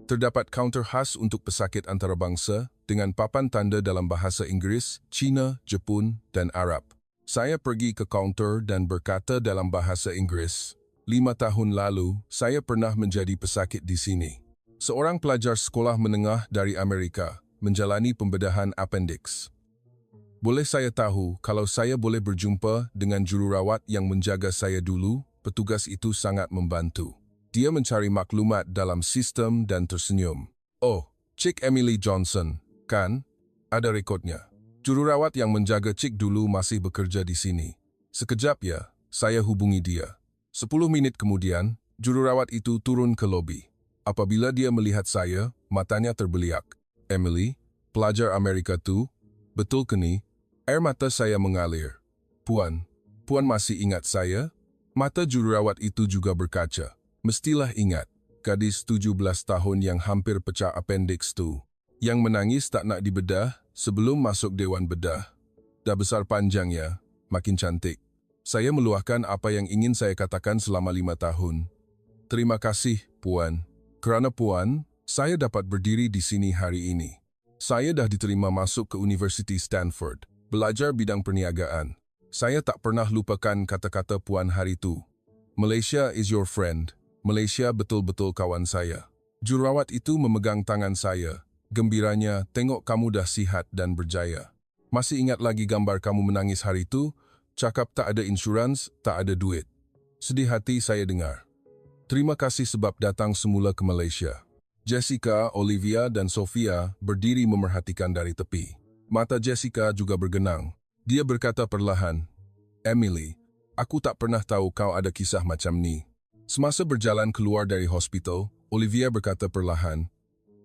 Terdapat kaunter khas untuk pesakit antarabangsa dengan papan tanda dalam bahasa Inggeris, Cina, Jepun, dan Arab. Saya pergi ke kaunter dan berkata dalam bahasa Inggeris, 5 tahun lalu, saya pernah menjadi pesakit di sini. Seorang pelajar sekolah menengah dari Amerika menjalani pembedahan appendix. Boleh saya tahu kalau saya boleh berjumpa dengan jururawat yang menjaga saya dulu? Petugas itu sangat membantu. Dia mencari maklumat dalam sistem dan tersenyum. Oh, Cik Emily Johnson, kan? Ada rekodnya. Jururawat yang menjaga Cik dulu masih bekerja di sini. Sekejap ya, saya hubungi dia. 10 menit kemudian, jururawat itu turun ke lobi. Apabila dia melihat saya, matanya terbeliak. Emily, pelajar Amerika tu, Betul ke ni? Air mata saya mengalir. Puan, Puan masih ingat saya? Mata jururawat itu juga berkaca. Mestilah ingat, gadis 17 tahun yang hampir pecah appendix tu. Yang menangis tak nak dibedah sebelum masuk Dewan Bedah. Dah besar panjangnya, makin cantik. Saya meluahkan apa yang ingin saya katakan selama 5 tahun. Terima kasih, Puan. Kerana Puan, saya dapat berdiri di sini hari ini. Saya dah diterima masuk ke Universiti Stanford, belajar bidang perniagaan. Saya tak pernah lupakan kata-kata Puan hari itu. Malaysia is your friend. Malaysia betul-betul kawan saya. Jururawat itu memegang tangan saya. Gembiranya, tengok kamu dah sihat dan berjaya. Masih ingat lagi gambar kamu menangis hari itu? Cakap tak ada insurans, tak ada duit. Sedih hati saya dengar. Terima kasih sebab datang semula ke Malaysia. Jessica, Olivia dan Sofia berdiri memerhatikan dari tepi. Mata Jessica juga bergenang. Dia berkata perlahan, Emily, aku tak pernah tahu kau ada kisah macam ni. Semasa berjalan keluar dari hospital, Olivia berkata perlahan,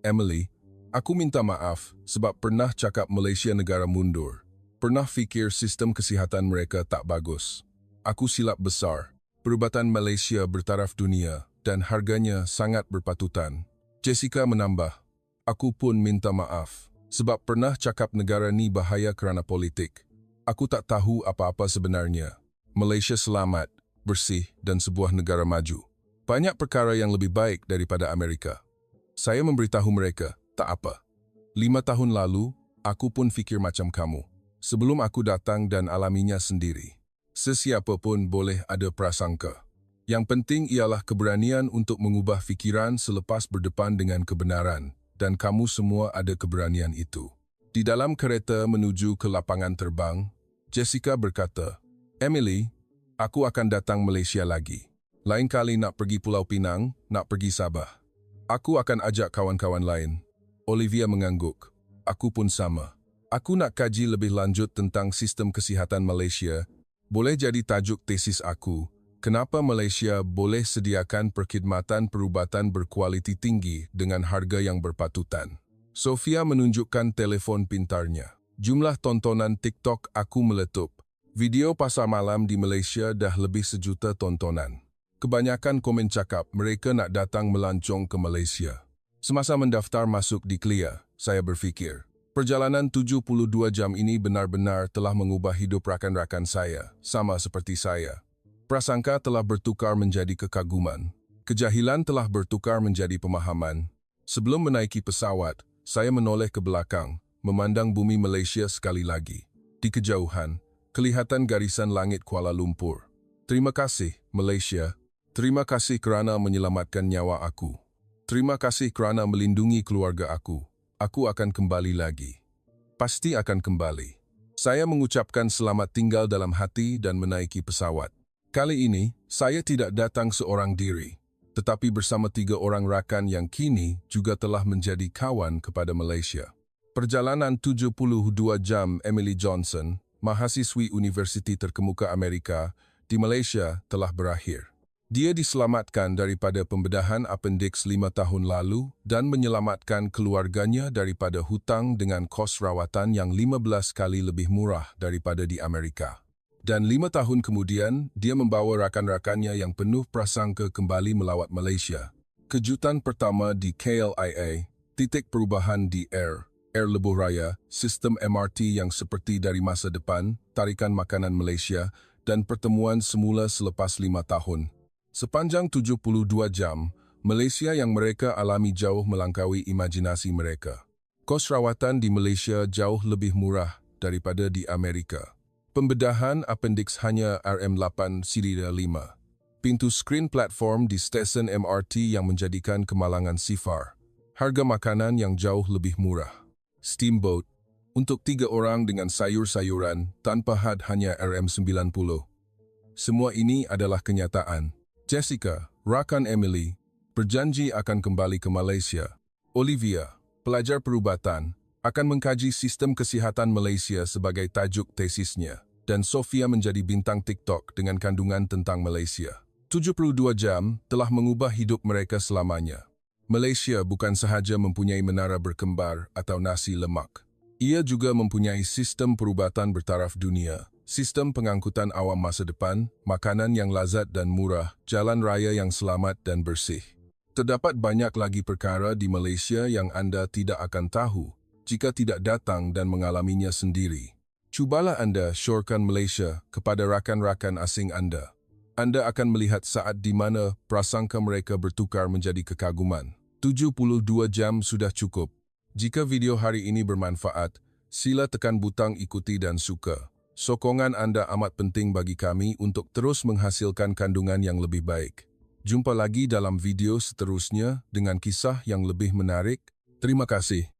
Emily, aku minta maaf sebab pernah cakap Malaysia negara mundur. Pernah fikir sistem kesihatan mereka tak bagus. Aku silap besar. Perubatan Malaysia bertaraf dunia dan harganya sangat berpatutan. Jessica menambah, aku pun minta maaf sebab pernah cakap negara ni bahaya kerana politik. Aku tak tahu apa-apa sebenarnya. Malaysia selamat, bersih dan sebuah negara maju. Banyak perkara yang lebih baik daripada Amerika. Saya memberitahu mereka, tak apa. 5 tahun lalu, aku pun fikir macam kamu. Sebelum aku datang dan alaminya sendiri. Sesiapa pun boleh ada prasangka. Yang penting ialah keberanian untuk mengubah fikiran selepas berdepan dengan kebenaran, dan kamu semua ada keberanian itu. Di dalam kereta menuju ke lapangan terbang, Jessica berkata, Emily, aku akan datang Malaysia lagi. Lain kali nak pergi Pulau Pinang, nak pergi Sabah. Aku akan ajak kawan-kawan lain. Olivia mengangguk. Aku pun sama. Aku nak kaji lebih lanjut tentang sistem kesihatan Malaysia. Boleh jadi tajuk tesis aku. Kenapa Malaysia boleh sediakan perkhidmatan perubatan berkualiti tinggi dengan harga yang berpatutan? Sofia menunjukkan telefon pintarnya. Jumlah tontonan TikTok aku meletup. Video pasar malam di Malaysia dah lebih 1 juta tontonan. Kebanyakan komen cakap mereka nak datang melancong ke Malaysia. Semasa mendaftar masuk di Clear, saya berfikir, perjalanan 72 jam ini benar-benar telah mengubah hidup rakan-rakan saya, sama seperti saya. Prasangka telah bertukar menjadi kekaguman. Kejahilan telah bertukar menjadi pemahaman. Sebelum menaiki pesawat, saya menoleh ke belakang, memandang bumi Malaysia sekali lagi. Di kejauhan, kelihatan garisan langit Kuala Lumpur. Terima kasih, Malaysia. Terima kasih kerana menyelamatkan nyawa aku. Terima kasih kerana melindungi keluarga aku. Aku akan kembali lagi. Pasti akan kembali. Saya mengucapkan selamat tinggal dalam hati dan menaiki pesawat. Kali ini, saya tidak datang seorang diri, tetapi bersama 3 orang rakan yang kini juga telah menjadi kawan kepada Malaysia. Perjalanan 72 jam Emily Johnson, mahasiswi Universiti Terkemuka Amerika, di Malaysia telah berakhir. Dia diselamatkan daripada pembedahan appendix 5 tahun lalu dan menyelamatkan keluarganya daripada hutang dengan kos rawatan yang 15 kali lebih murah daripada di Amerika. Dan 5 tahun kemudian, dia membawa rakan-rakannya yang penuh prasangka kembali melawat Malaysia. Kejutan pertama di KLIA, titik perubahan di Air Lebuh Raya, sistem MRT yang seperti dari masa depan, tarikan makanan Malaysia, dan pertemuan semula selepas 5 tahun. Sepanjang 72 jam, Malaysia yang mereka alami jauh melangkaui imajinasi mereka. Kos rawatan di Malaysia jauh lebih murah daripada di Amerika. Pembedahan appendix hanya RM8.5. Pintu skrin platform di stesen MRT yang menjadikan kemalangan sifar. Harga makanan yang jauh lebih murah. Steamboat, untuk 3 orang dengan sayur-sayuran tanpa had hanya RM90. Semua ini adalah kenyataan. Jessica, rakan Emily, berjanji akan kembali ke Malaysia. Olivia, pelajar perubatan, akan mengkaji sistem kesihatan Malaysia sebagai tajuk tesisnya, dan Sofia menjadi bintang TikTok dengan kandungan tentang Malaysia. 72 jam telah mengubah hidup mereka selamanya. Malaysia bukan sahaja mempunyai menara berkembar atau nasi lemak. Ia juga mempunyai sistem perubatan bertaraf dunia, sistem pengangkutan awam masa depan, makanan yang lazat dan murah, jalan raya yang selamat dan bersih. Terdapat banyak lagi perkara di Malaysia yang anda tidak akan tahu jika tidak datang dan mengalaminya sendiri. Cubalah anda syorkan Malaysia kepada rakan-rakan asing anda. Anda akan melihat saat di mana prasangka mereka bertukar menjadi kekaguman. 72 jam sudah cukup. Jika video hari ini bermanfaat, sila tekan butang ikuti dan suka. Sokongan anda amat penting bagi kami untuk terus menghasilkan kandungan yang lebih baik. Jumpa lagi dalam video seterusnya dengan kisah yang lebih menarik. Terima kasih.